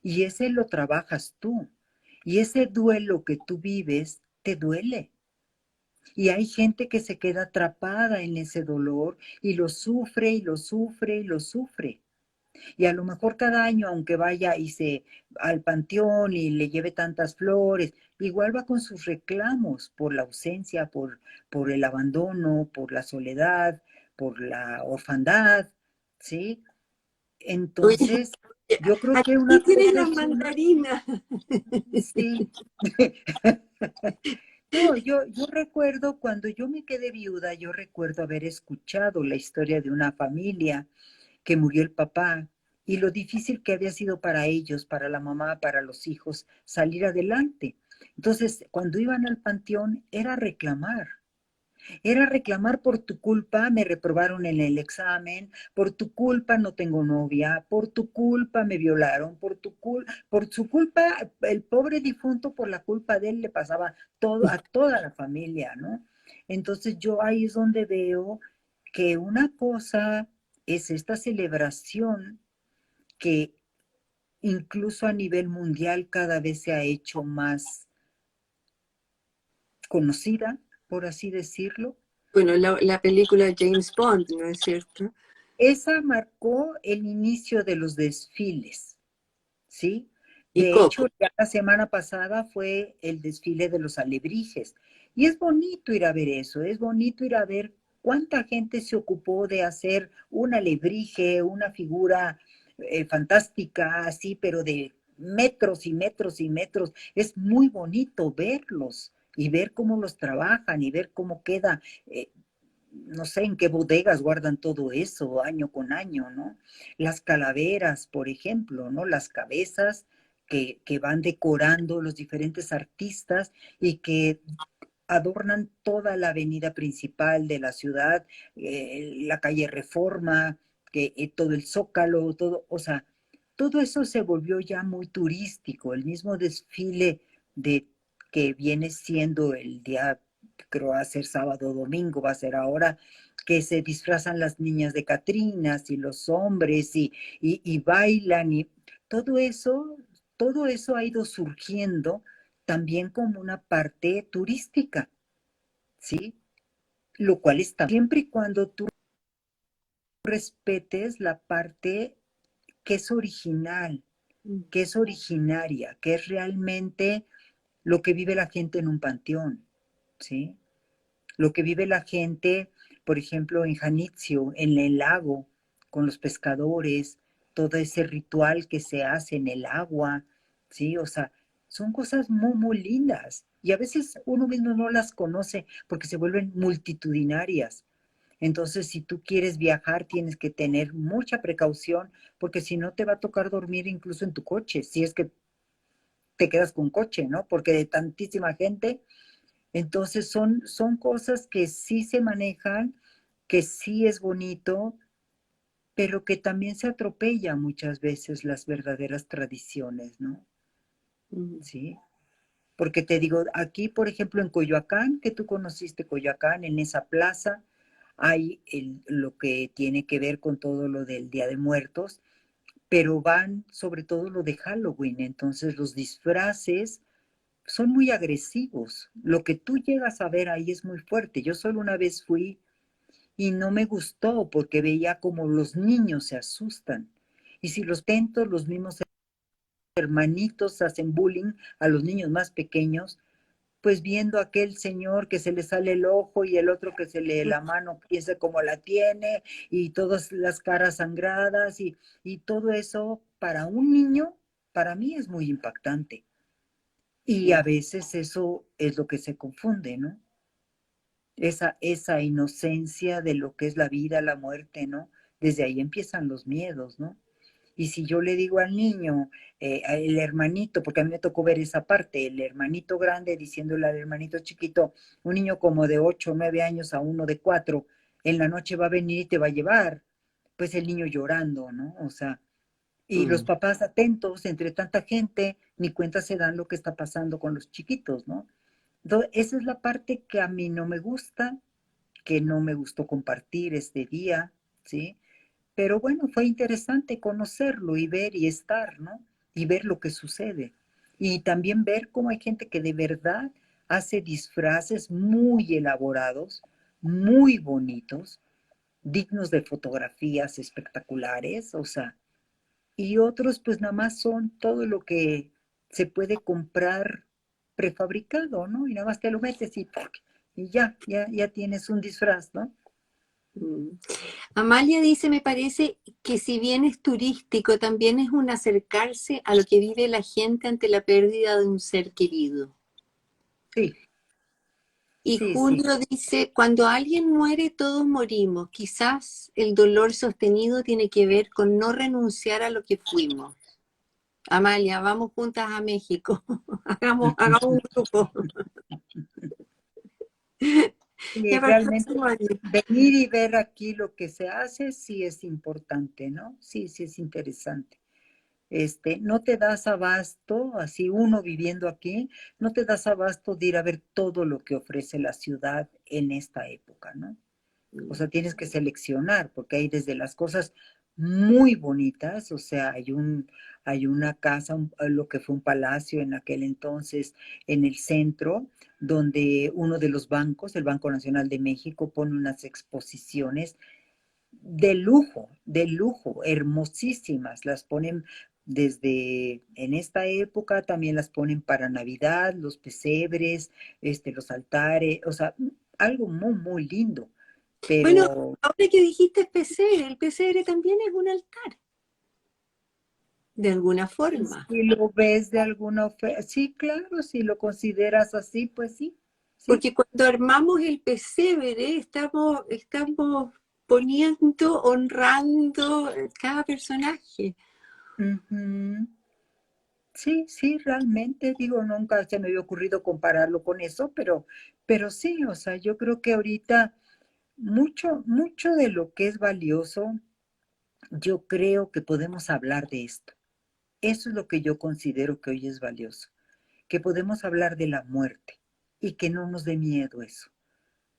Y ese lo trabajas tú. Y ese duelo que tú vives, te duele. Y hay gente que se queda atrapada en ese dolor y lo sufre y lo sufre y lo sufre. Y a lo mejor cada año, aunque vaya y se al panteón y le lleve tantas flores, igual va con sus reclamos por la ausencia, por el abandono, por la soledad, por la orfandad, ¿sí? Oye, Entonces, yo creo que aquí una tienes cosa las es una, mandarinas. sí. No, yo recuerdo cuando yo me quedé viuda, yo recuerdo haber escuchado la historia de una familia que murió el papá y lo difícil que había sido para ellos, para la mamá, para los hijos, salir adelante. Entonces, cuando iban al panteón, era reclamar por tu culpa, me reprobaron en el examen, por tu culpa no tengo novia, por tu culpa me violaron, por su culpa, el pobre difunto, por la culpa de él le pasaba todo a toda la familia, ¿no? Entonces yo ahí es donde veo que una cosa es esta celebración que incluso a nivel mundial cada vez se ha hecho más conocida, por así decirlo. Bueno, la película James Bond, ¿no es cierto? Esa marcó el inicio de los desfiles, ¿sí? Y De hecho, Coco. ya la semana pasada fue el desfile de los alebrijes. Y es bonito ir a ver eso, es bonito ir a ver cuánta gente se ocupó de hacer un alebrije, una figura fantástica, así, pero de metros y metros y metros. Es muy bonito verlos y ver cómo los trabajan y ver cómo queda. No sé en qué bodegas guardan todo eso año con año, ¿no? Las calaveras, por ejemplo, ¿no? Las cabezas que van decorando los diferentes artistas y que adornan toda la avenida principal de la ciudad, la calle Reforma, todo el Zócalo, todo, o sea, todo eso se volvió ya muy turístico. El mismo desfile de que viene siendo el día, creo va a ser sábado o domingo, va a ser ahora, que se disfrazan las niñas de Catrinas y los hombres y bailan y todo eso, todo eso ha ido surgiendo también como una parte turística, ¿sí? Lo cual está siempre y cuando tú respetes la parte que es original, que es originaria, que es realmente lo que vive la gente en un panteón, ¿sí? Lo que vive la gente, por ejemplo, en Janitzio, en el lago, con los pescadores, todo ese ritual que se hace en el agua, ¿sí? O sea, son cosas muy, muy lindas. Y a veces uno mismo no las conoce porque se vuelven multitudinarias. Entonces, si tú quieres viajar, tienes que tener mucha precaución porque si no te va a tocar dormir incluso en tu coche, si es que te quedas con coche, ¿no? Porque de tantísima gente. Entonces, son cosas que sí se manejan, que sí es bonito, pero que también se atropella muchas veces las verdaderas tradiciones, ¿no? Mm. Sí. Porque te digo, aquí, por ejemplo, en Coyoacán, que tú conociste Coyoacán, en esa plaza, hay lo que tiene que ver con todo lo del Día de Muertos, pero van sobre todo lo de Halloween. Entonces, los disfraces son muy agresivos. Lo que tú llegas a ver ahí es muy fuerte. Yo solo una vez fui y no me gustó porque veía como los niños se asustan. Y si los tentos, los mismos hermanitos hacen bullying a los niños más pequeños, pues viendo a aquel señor que se le sale el ojo y el otro que se le la mano, piensa cómo la tiene, y todas las caras sangradas, y todo eso para un niño, para mí es muy impactante. Y a Sí. veces eso es lo que se confunde, ¿no? Esa inocencia de lo que es la vida, la muerte, ¿no? Desde ahí empiezan los miedos, ¿no? Y si yo le digo al niño, el hermanito, porque a mí me tocó ver esa parte, el hermanito grande diciéndole al hermanito chiquito, un niño como de 8 o 9 años a uno de 4, en la noche va a venir y te va a llevar, pues el niño llorando, ¿no? O sea, y los Mm. papás atentos, entre tanta gente, ni cuenta se dan lo que está pasando con los chiquitos, ¿no? Entonces, esa es la parte que a mí no me gusta, que no me gustó compartir este día, ¿sí? Pero bueno, fue interesante conocerlo y ver y estar, ¿no? Y ver lo que sucede. Y también ver cómo hay gente que de verdad hace disfraces muy elaborados, muy bonitos, dignos de fotografías espectaculares, o sea, y otros pues nada más son todo lo que se puede comprar prefabricado, ¿no? Y nada más te lo metes y ya tienes un disfraz, ¿no? Mm. Amalia dice, me parece que si bien es turístico, también es un acercarse a lo que vive la gente ante la pérdida de un ser querido. Sí, Y sí, sí. Julio dice, cuando alguien muere, todos morimos. Quizás el dolor sostenido tiene que ver con no renunciar a lo que fuimos. Amalia, vamos juntas a México. Hagamos un grupo. Y Ya para el realmente próximo año. venir y ver aquí lo que se hace sí es importante, ¿no? Sí, sí es interesante. No te das abasto, así uno viviendo aquí, no te das abasto de ir a ver todo lo que ofrece la ciudad en esta época, ¿no? O sea, tienes que seleccionar, porque hay desde las cosas muy bonitas, o sea, hay una casa, lo que fue un palacio en aquel entonces, en el centro, donde uno de los bancos, el Banco Nacional de México, pone unas exposiciones de lujo, hermosísimas, las ponen desde en esta época, también las ponen para Navidad, los pesebres, los altares, o sea, algo muy, muy lindo, Bueno, pero ahora que dijiste pesebre, el pesebre también es un altar, de alguna forma. si lo ves de alguna oferta, sí, claro, si lo consideras así, pues sí, sí. Porque cuando armamos el pesebre, estamos poniendo, honrando cada personaje. Ujú. Sí, sí, realmente, digo, nunca se me había ocurrido compararlo con eso, pero sí, o sea, yo creo que ahorita mucho, mucho de lo que es valioso, yo creo que podemos hablar de esto. Eso es lo que yo considero que hoy es valioso, que podemos hablar de la muerte y que no nos dé miedo eso.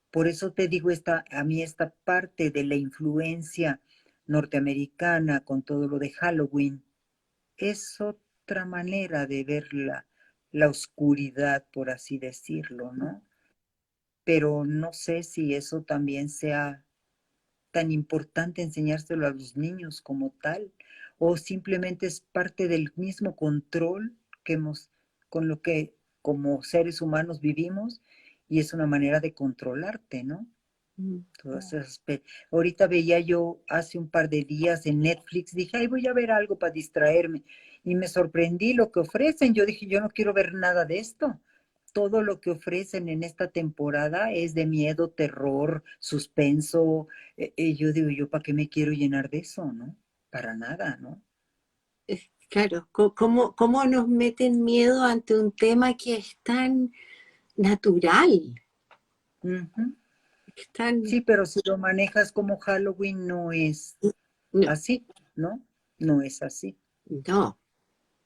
Por eso te digo, a mí esta parte de la influencia norteamericana con todo lo de Halloween es otra manera de ver la oscuridad, por así decirlo, ¿no? Pero no sé si eso también sea tan importante enseñárselo a los niños como tal, o simplemente es parte del mismo control que con lo que como seres humanos vivimos, y es una manera de controlarte, ¿no? Mm. Todas esas ahorita veía yo hace un par de días en Netflix, dije, ay, voy a ver algo para distraerme. Y me sorprendí lo que ofrecen. Yo dije, yo no quiero ver nada de esto. Todo lo que ofrecen en esta temporada es de miedo, terror, suspenso. Yo digo, ¿yo para qué me quiero llenar de eso, no? Para nada, ¿no? Claro, ¿cómo nos meten miedo ante un tema que es tan natural? Ujú. Es tan... Sí, pero si lo manejas como Halloween, no es No, así, ¿no? No es así. no,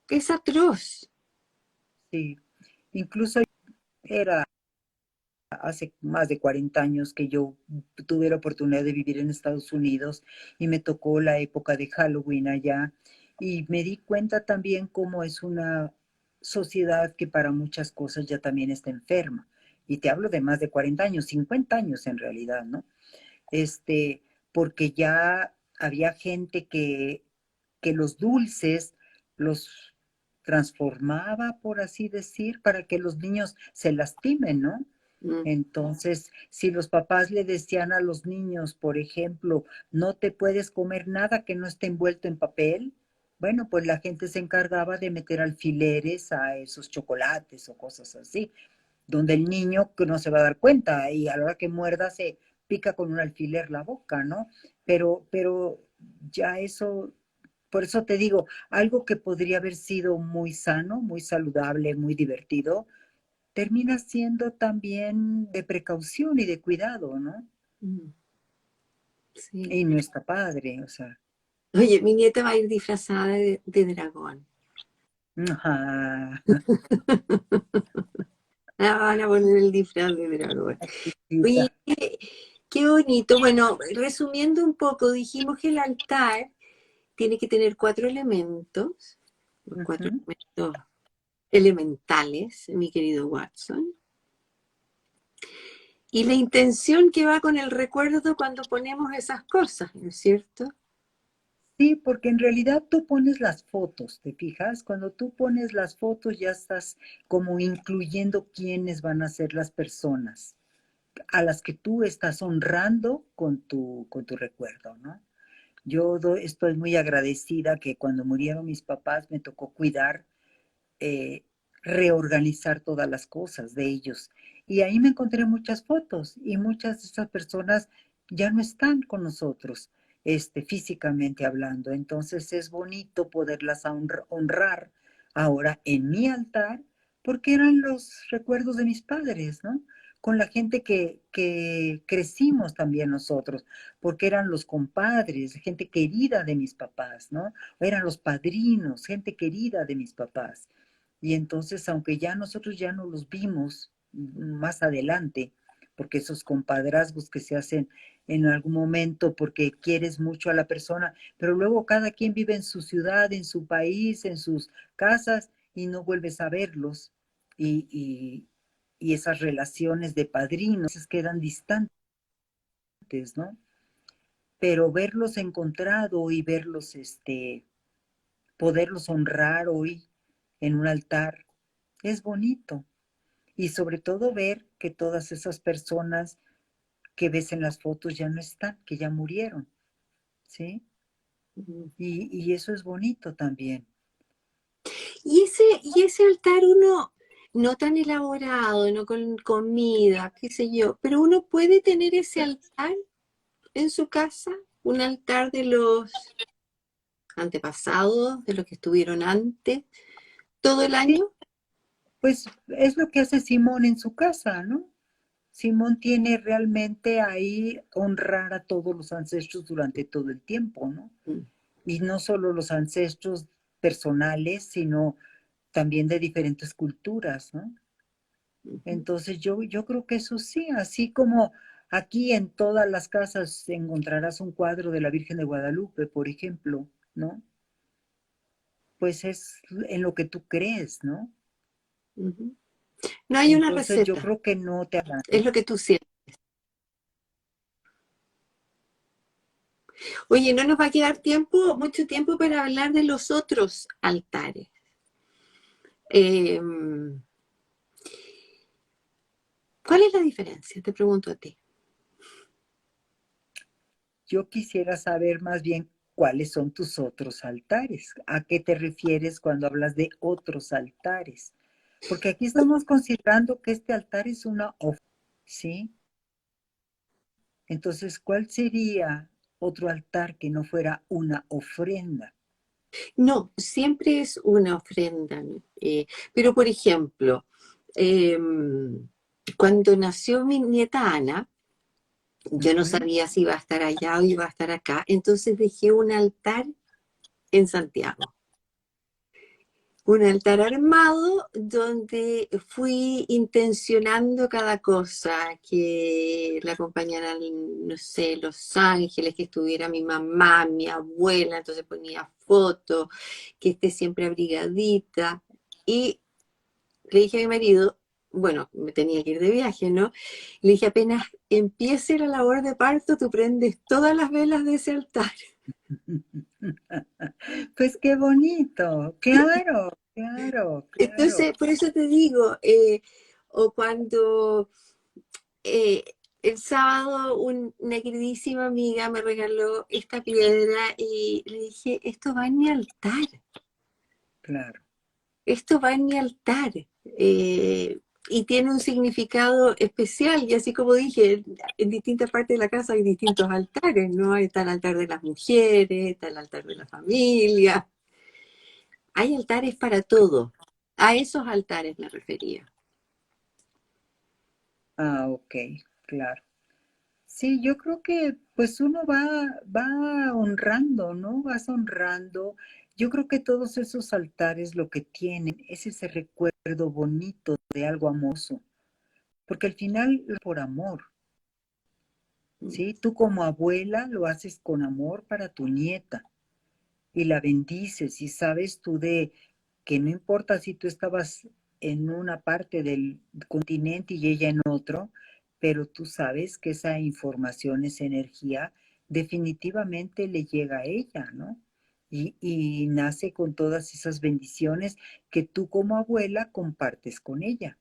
es atroz. Sí. Incluso era hace más de 40 años que yo tuve la oportunidad de vivir en Estados Unidos y me tocó la época de Halloween allá y me di cuenta también cómo es una sociedad que para muchas cosas ya también está enferma. Y te hablo de más de 40 años, 50 años en realidad, ¿no? Este, porque ya había gente que los dulces los transformaba, por así decir, para que los niños se lastimen, ¿no? Mm, Entonces, si los papás le decían a los niños, por ejemplo, no te puedes comer nada que no esté envuelto en papel, bueno, pues la gente se encargaba de meter alfileres a esos chocolates o cosas así, donde el niño que no se va a dar cuenta y a la hora que muerda se pica con un alfiler la boca, ¿no? Pero ya eso, por eso te digo, algo que podría haber sido muy sano, muy saludable, muy divertido, termina siendo también de precaución y de cuidado, ¿no? mm, sí. Y no está padre, o sea. Oye, mi nieta va a ir disfrazada de dragón. Ajá, La van a poner el disfraz de dragón. Oye, chiquita. qué bonito. Bueno, resumiendo un poco, dijimos que el altar tiene que tener cuatro elementos, los cuatro Ujú. elementos elementales, mi querido Watson. Y la intención que va con el recuerdo cuando ponemos esas cosas, ¿no es cierto? Sí, porque en realidad tú pones las fotos, ¿te fijas? Cuando tú pones las fotos ya estás como incluyendo quiénes van a ser las personas a las que tú estás honrando con tu recuerdo, ¿no? Yo estoy muy agradecida que cuando murieron mis papás me tocó cuidar, eh, reorganizar todas las cosas de ellos. Y ahí me encontré muchas fotos y muchas de esas personas ya no están con nosotros, físicamente hablando. Entonces es bonito poderlas honrar ahora en mi altar porque eran los recuerdos de mis padres, ¿no? Con la gente que crecimos también nosotros, porque eran los compadres, gente querida de mis papás, ¿no? Eran los padrinos, gente querida de mis papás. Y entonces, aunque ya nosotros ya no los vimos más adelante, porque esos compadrazgos que se hacen en algún momento porque quieres mucho a la persona, pero luego cada quien vive en su ciudad, en su país, en sus casas y no vuelves a verlos. Y, y, y esas relaciones de padrinos quedan distantes, ¿no? Pero verlos encontrado y verlos, poderlos honrar hoy en un altar, es bonito. Y sobre todo ver que todas esas personas que ves en las fotos ya no están, que ya murieron, ¿sí? Y eso es bonito también. Y ese altar uno, no tan elaborado, no con comida, qué sé yo, pero uno puede tener ese altar en su casa, un altar de los antepasados, de los que estuvieron antes, todo el Sí, año. pues es lo que hace Simón en su casa, ¿no? Simón tiene realmente ahí honrar a todos los ancestros durante todo el tiempo, ¿no? Mm, Y no solo los ancestros personales, sino también de diferentes culturas, ¿no? ujú. Entonces yo creo que eso sí, así como aquí en todas las casas encontrarás un cuadro de la Virgen de Guadalupe, por ejemplo, ¿no? Pues es en lo que tú crees, ¿no? Ujú. No hay una Entonces yo receta, creo que no te hagan. es lo que tú sientes. Oye, no nos va a quedar tiempo, mucho tiempo para hablar de los otros altares. Eh, ¿Cuál es la diferencia? Te pregunto a ti. yo quisiera saber más bien cuáles son tus otros altares. ¿A qué te refieres cuando hablas de otros altares? Porque aquí estamos considerando que este altar es una ofrenda, ¿sí? Entonces, ¿cuál sería otro altar que no fuera una ofrenda? No, siempre es una ofrenda. Pero, por ejemplo, eh, cuando nació mi nieta Ana, yo no Ujú. sabía si iba a estar allá o iba a estar acá, entonces dejé un altar en Santiago. Un altar armado donde fui intencionando cada cosa, que la acompañaran, no sé, los ángeles, que estuviera mi mamá, mi abuela, entonces ponía fotos, que esté siempre abrigadita. Y le dije a mi marido, bueno, me tenía que ir de viaje, ¿no? Le dije, apenas empiece la labor de parto, tú prendes todas las velas de ese altar. Pues qué bonito, claro, claro, claro. Entonces, por eso te digo, o cuando eh, el sábado una queridísima amiga me regaló esta piedra y le dije, esto va en mi altar, Claro. esto va en mi altar. Y tiene un significado especial, y así como dije, en distintas partes de la casa hay distintos altares, ¿no? Está el altar de las mujeres, está el altar de la familia, hay altares para todo. A esos altares me refería. Ah, ok, claro. Sí, yo creo que pues uno va honrando, ¿no? Vas honrando. Yo creo que todos esos altares lo que tienen es ese recuerdo bonito de algo amoroso, porque al final es por amor, ¿sí? Tú como abuela lo haces con amor para tu nieta y la bendices y sabes tú de que no importa si tú estabas en una parte del continente y ella en otro, pero tú sabes que esa información, esa energía, definitivamente le llega a ella, ¿no? Y nace con todas esas bendiciones que tú como abuela compartes con ella.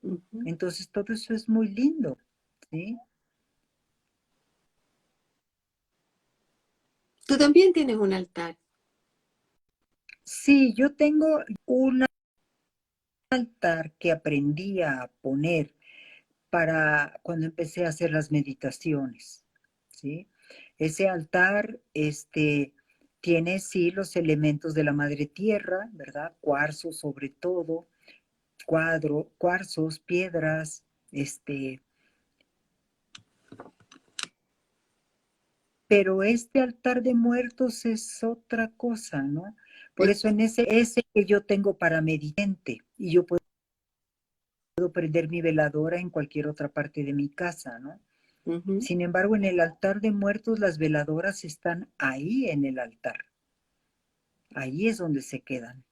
Ujú. Entonces todo eso es muy lindo, ¿sí? Tú también tienes un altar. Sí, yo tengo un altar que aprendí a poner para cuando empecé a hacer las meditaciones, ¿sí? Ese altar, tiene sí los elementos de la madre tierra, ¿verdad? Cuarzo sobre todo, cuarzos, piedras, pero este altar de muertos es otra cosa, ¿no? Por Eh, eso en ese que yo tengo para meditante y yo puedo prender mi veladora en cualquier otra parte de mi casa, ¿no? ujú. Sin embargo, en el altar de muertos las veladoras están ahí en el altar. Ahí es donde se quedan.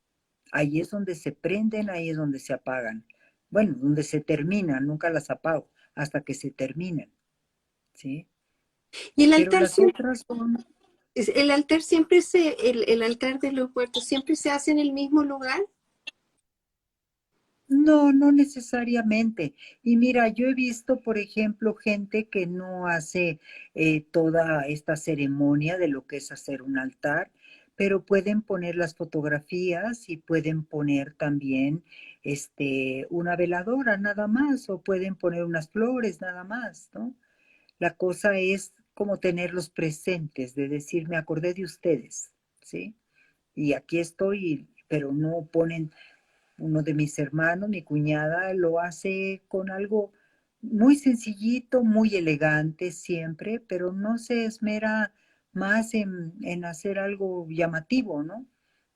Ahí es donde se prenden, ahí es donde se apagan. Bueno, donde se terminan, nunca las apago, hasta que se terminan, ¿sí? Y Pero las otras son, el altar siempre el altar de los muertos siempre se hace en el mismo lugar. no, no necesariamente. Y mira, yo he visto, por ejemplo, gente que no hace toda esta ceremonia de lo que es hacer un altar, pero pueden poner las fotografías y pueden poner también una veladora nada más, o pueden poner unas flores nada más, ¿no? La cosa es como tenerlos presentes, de decir, me acordé de ustedes, ¿sí? Y aquí estoy, pero no ponen uno de mis hermanos, mi cuñada, lo hace con algo muy sencillito, muy elegante siempre, pero no se esmera más en hacer algo llamativo, ¿no?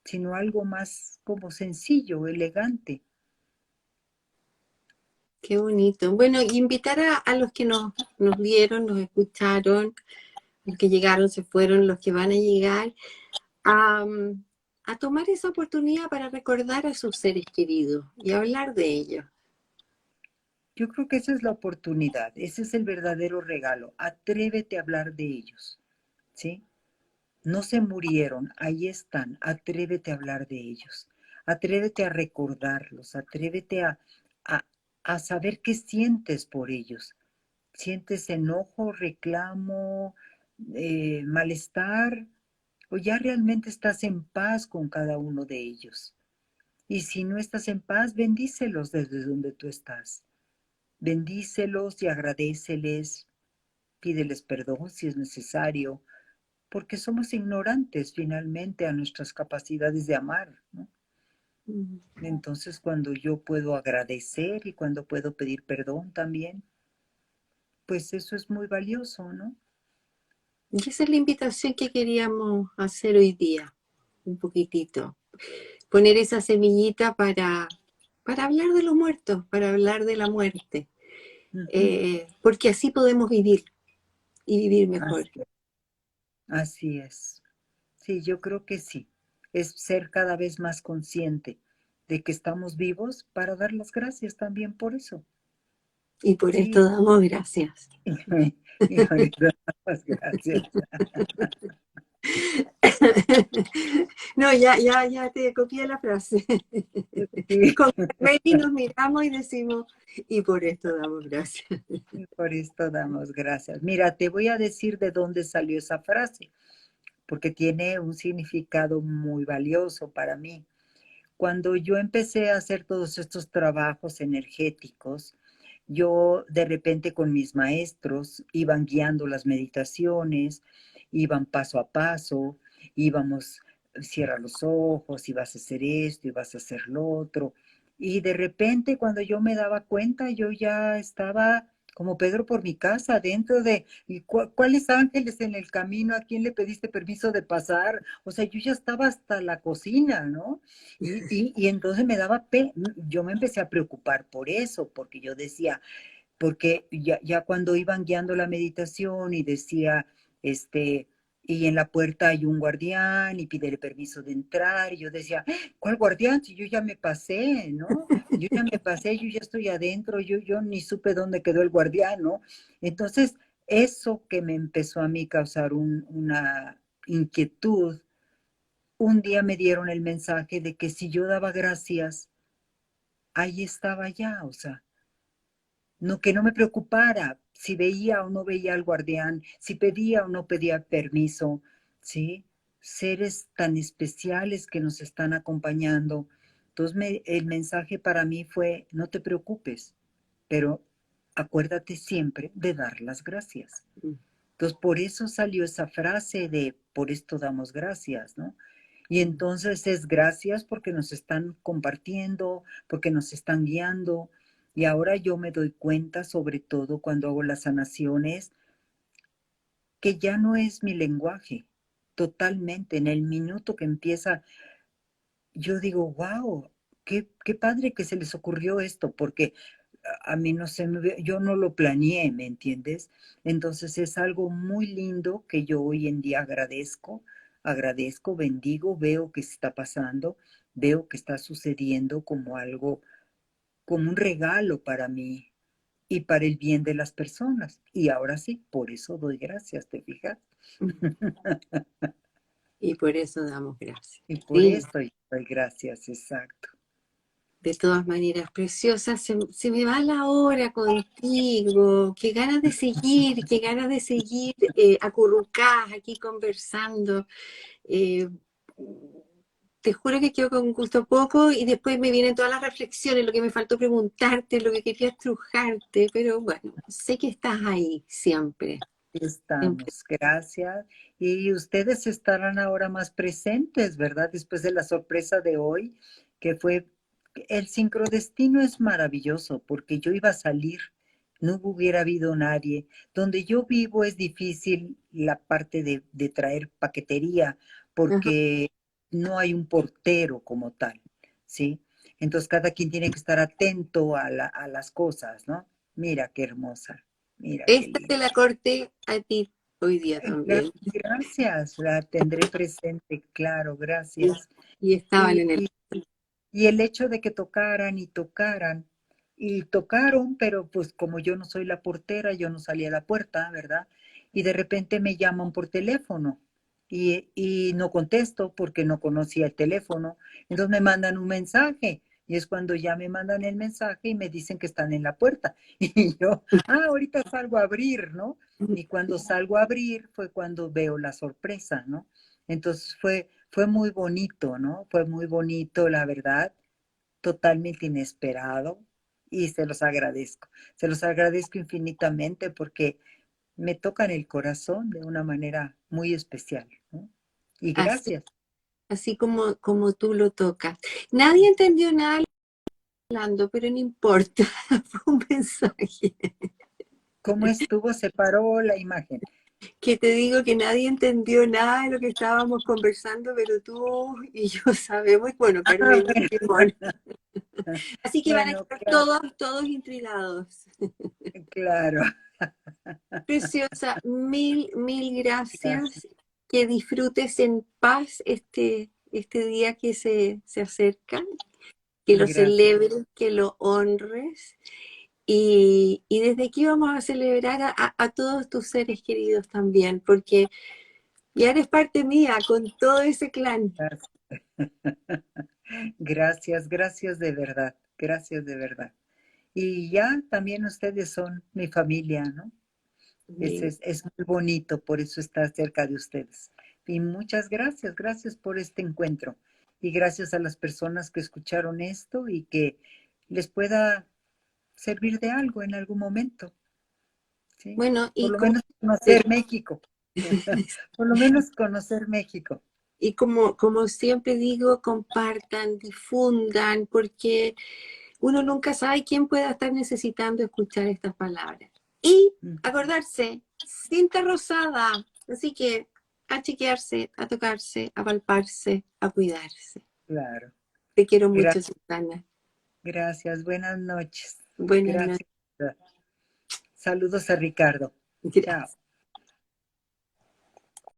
Sino algo más como sencillo, elegante. Qué bonito. Bueno, y invitar a los que nos vieron, nos escucharon, los que llegaron, se fueron, los que van a llegar, a, a tomar esa oportunidad para recordar a sus seres queridos y hablar de ellos. Yo creo que esa es la oportunidad, ese es el verdadero regalo. Atrévete a hablar de ellos, ¿sí? No se murieron, ahí están. Atrévete a hablar de ellos. Atrévete a recordarlos. Atrévete a, a saber qué sientes por ellos. ¿Sientes enojo, reclamo? malestar, o ya realmente estás en paz con cada uno de ellos. Y si no estás en paz, bendícelos desde donde tú estás. Bendícelos y agradéceles, pídeles perdón si es necesario, porque somos ignorantes finalmente a nuestras capacidades de amar, ¿no? Mm. Entonces, cuando yo puedo agradecer y cuando puedo pedir perdón también, pues eso es muy valioso, ¿no? Y esa es la invitación que queríamos hacer hoy día, un poquitito. Poner esa semillita para hablar de los muertos, para hablar de la muerte. Ujú. Porque así podemos vivir y vivir mejor. Así, así es. Sí, yo creo que sí. Es ser cada vez más consciente de que estamos vivos para dar las gracias también por eso. Y por Sí, esto damos gracias. y ahorita damos gracias. No, ya te copié la frase. Sí, Con Mary nos miramos y decimos, y por esto damos gracias. por esto damos gracias. Mira, te voy a decir de dónde salió esa frase, porque tiene un significado muy valioso para mí. Cuando yo empecé a hacer todos estos trabajos energéticos, yo de repente con mis maestros iban guiando las meditaciones, iban paso a paso, íbamos, cierra los ojos, y vas a hacer esto, y vas a hacer lo otro. Y de repente cuando yo me daba cuenta, yo ya estaba como Pedro por mi casa, dentro de, ¿y cuáles ángeles en el camino? ¿A quién le pediste permiso de pasar? O sea, yo ya estaba hasta la cocina, ¿no? Y entonces me daba yo me empecé a preocupar por eso, porque yo decía, porque ya cuando iban guiando la meditación y decía, este, y en la puerta hay un guardián y pídele permiso de entrar, y yo decía, ¿cuál guardián? Si yo ya me pasé, ¿no? Yo ya me pasé, yo ya estoy adentro, yo ni supe dónde quedó el guardián, ¿no? Entonces, eso que me empezó a mí causar una inquietud, un día me dieron el mensaje de que si yo daba gracias, ahí estaba ya, o sea, no, que no me preocupara si veía o no veía al guardián, si pedía o no pedía permiso, ¿sí? Seres tan especiales que nos están acompañando. Entonces el mensaje para mí fue, no te preocupes, pero acuérdate siempre de dar las gracias. Entonces, por eso salió esa frase de, por esto damos gracias, ¿no? Y entonces es gracias porque nos están compartiendo, porque nos están guiando. Y ahora yo me doy cuenta, sobre todo cuando hago las sanaciones, que ya no es mi lenguaje, totalmente. En el minuto que empieza, yo digo, wow, qué padre que se les ocurrió esto, porque a mí no se me, yo no lo planeé, ¿me entiendes? Entonces es algo muy lindo que yo hoy en día agradezco, bendigo, veo que está pasando, veo que está sucediendo como algo, como un regalo para mí y para el bien de las personas. Y ahora sí, por eso doy gracias, ¿te fijas? Y por eso damos gracias. Y por Sí, esto yo doy gracias, exacto. de todas maneras, preciosa, se me va la hora contigo. Qué ganas de seguir acurrucadas aquí conversando. Eh, Te juro que quedo con un gusto poco y después me vienen todas las reflexiones, lo que me faltó preguntarte, lo que quería estrujarte, pero bueno, sé que estás ahí siempre, siempre. Estamos, gracias. Y ustedes estarán ahora más presentes, ¿verdad? Después de la sorpresa de hoy, que fue, el sincrodestino es maravilloso porque yo iba a salir, no hubiera habido nadie. Donde yo vivo es difícil la parte de traer paquetería Ajá. porque no hay un portero como tal, ¿sí? Entonces cada quien tiene que estar atento a las cosas, ¿no? Mira qué hermosa, mira qué Esta te linda. la corté a ti hoy día también. Gracias, la tendré presente, claro, gracias. Y estaban Y, en el... y, y el hecho de que tocaran y tocaron, pero pues como yo no soy la portera, yo no salí a la puerta, ¿verdad? Y de repente me llaman por teléfono y no contesto porque no conocía el teléfono. Entonces me mandan un mensaje, Y es cuando ya me mandan el mensaje y me dicen que están en la puerta. Y yo, ahorita salgo a abrir, ¿no? Y cuando salgo a abrir fue cuando veo la sorpresa, ¿no? Entonces fue muy bonito, ¿no? Fue muy bonito, la verdad, totalmente inesperado y se los agradezco infinitamente porque me tocan el corazón de una manera muy especial, ¿no? Y Así, gracias. así como tú lo tocas. Nadie entendió nada hablando, pero no importa, fue un mensaje. ¿Cómo estuvo? Se paró la imagen. Que te digo que nadie entendió nada de lo que estábamos conversando, pero tú y yo sabemos, bueno, Ah, Carmen y bueno, Simón. Así que van a bueno, estar claro, todos intrigados. claro. Preciosa, mil Gracias, gracias. Que disfrutes en paz este día que se acerca, que lo gracias. celebres, que lo honres. Y desde aquí vamos a celebrar a todos tus seres queridos también, porque ya eres parte mía con todo ese clan. Gracias, gracias de verdad, gracias de verdad. Y ya también ustedes son mi familia, ¿no? Es muy bonito, por eso estar cerca de ustedes. Y muchas gracias, gracias por este encuentro. Y gracias a las personas que escucharon esto y que les pueda servir de algo en algún momento, ¿sí? Bueno, Por lo menos conocer México, por lo menos conocer México. como siempre digo, compartan, difundan, porque uno nunca sabe quién pueda estar necesitando escuchar estas palabras. Y acordarse, cinta rosada. Así que a chequearse, a tocarse, a palparse, a cuidarse. Claro. Te quiero mucho, Gracias, Susana. gracias. Buenas noches. Buenas Gracias. noches. Saludos a Ricardo. Chao. Gracias.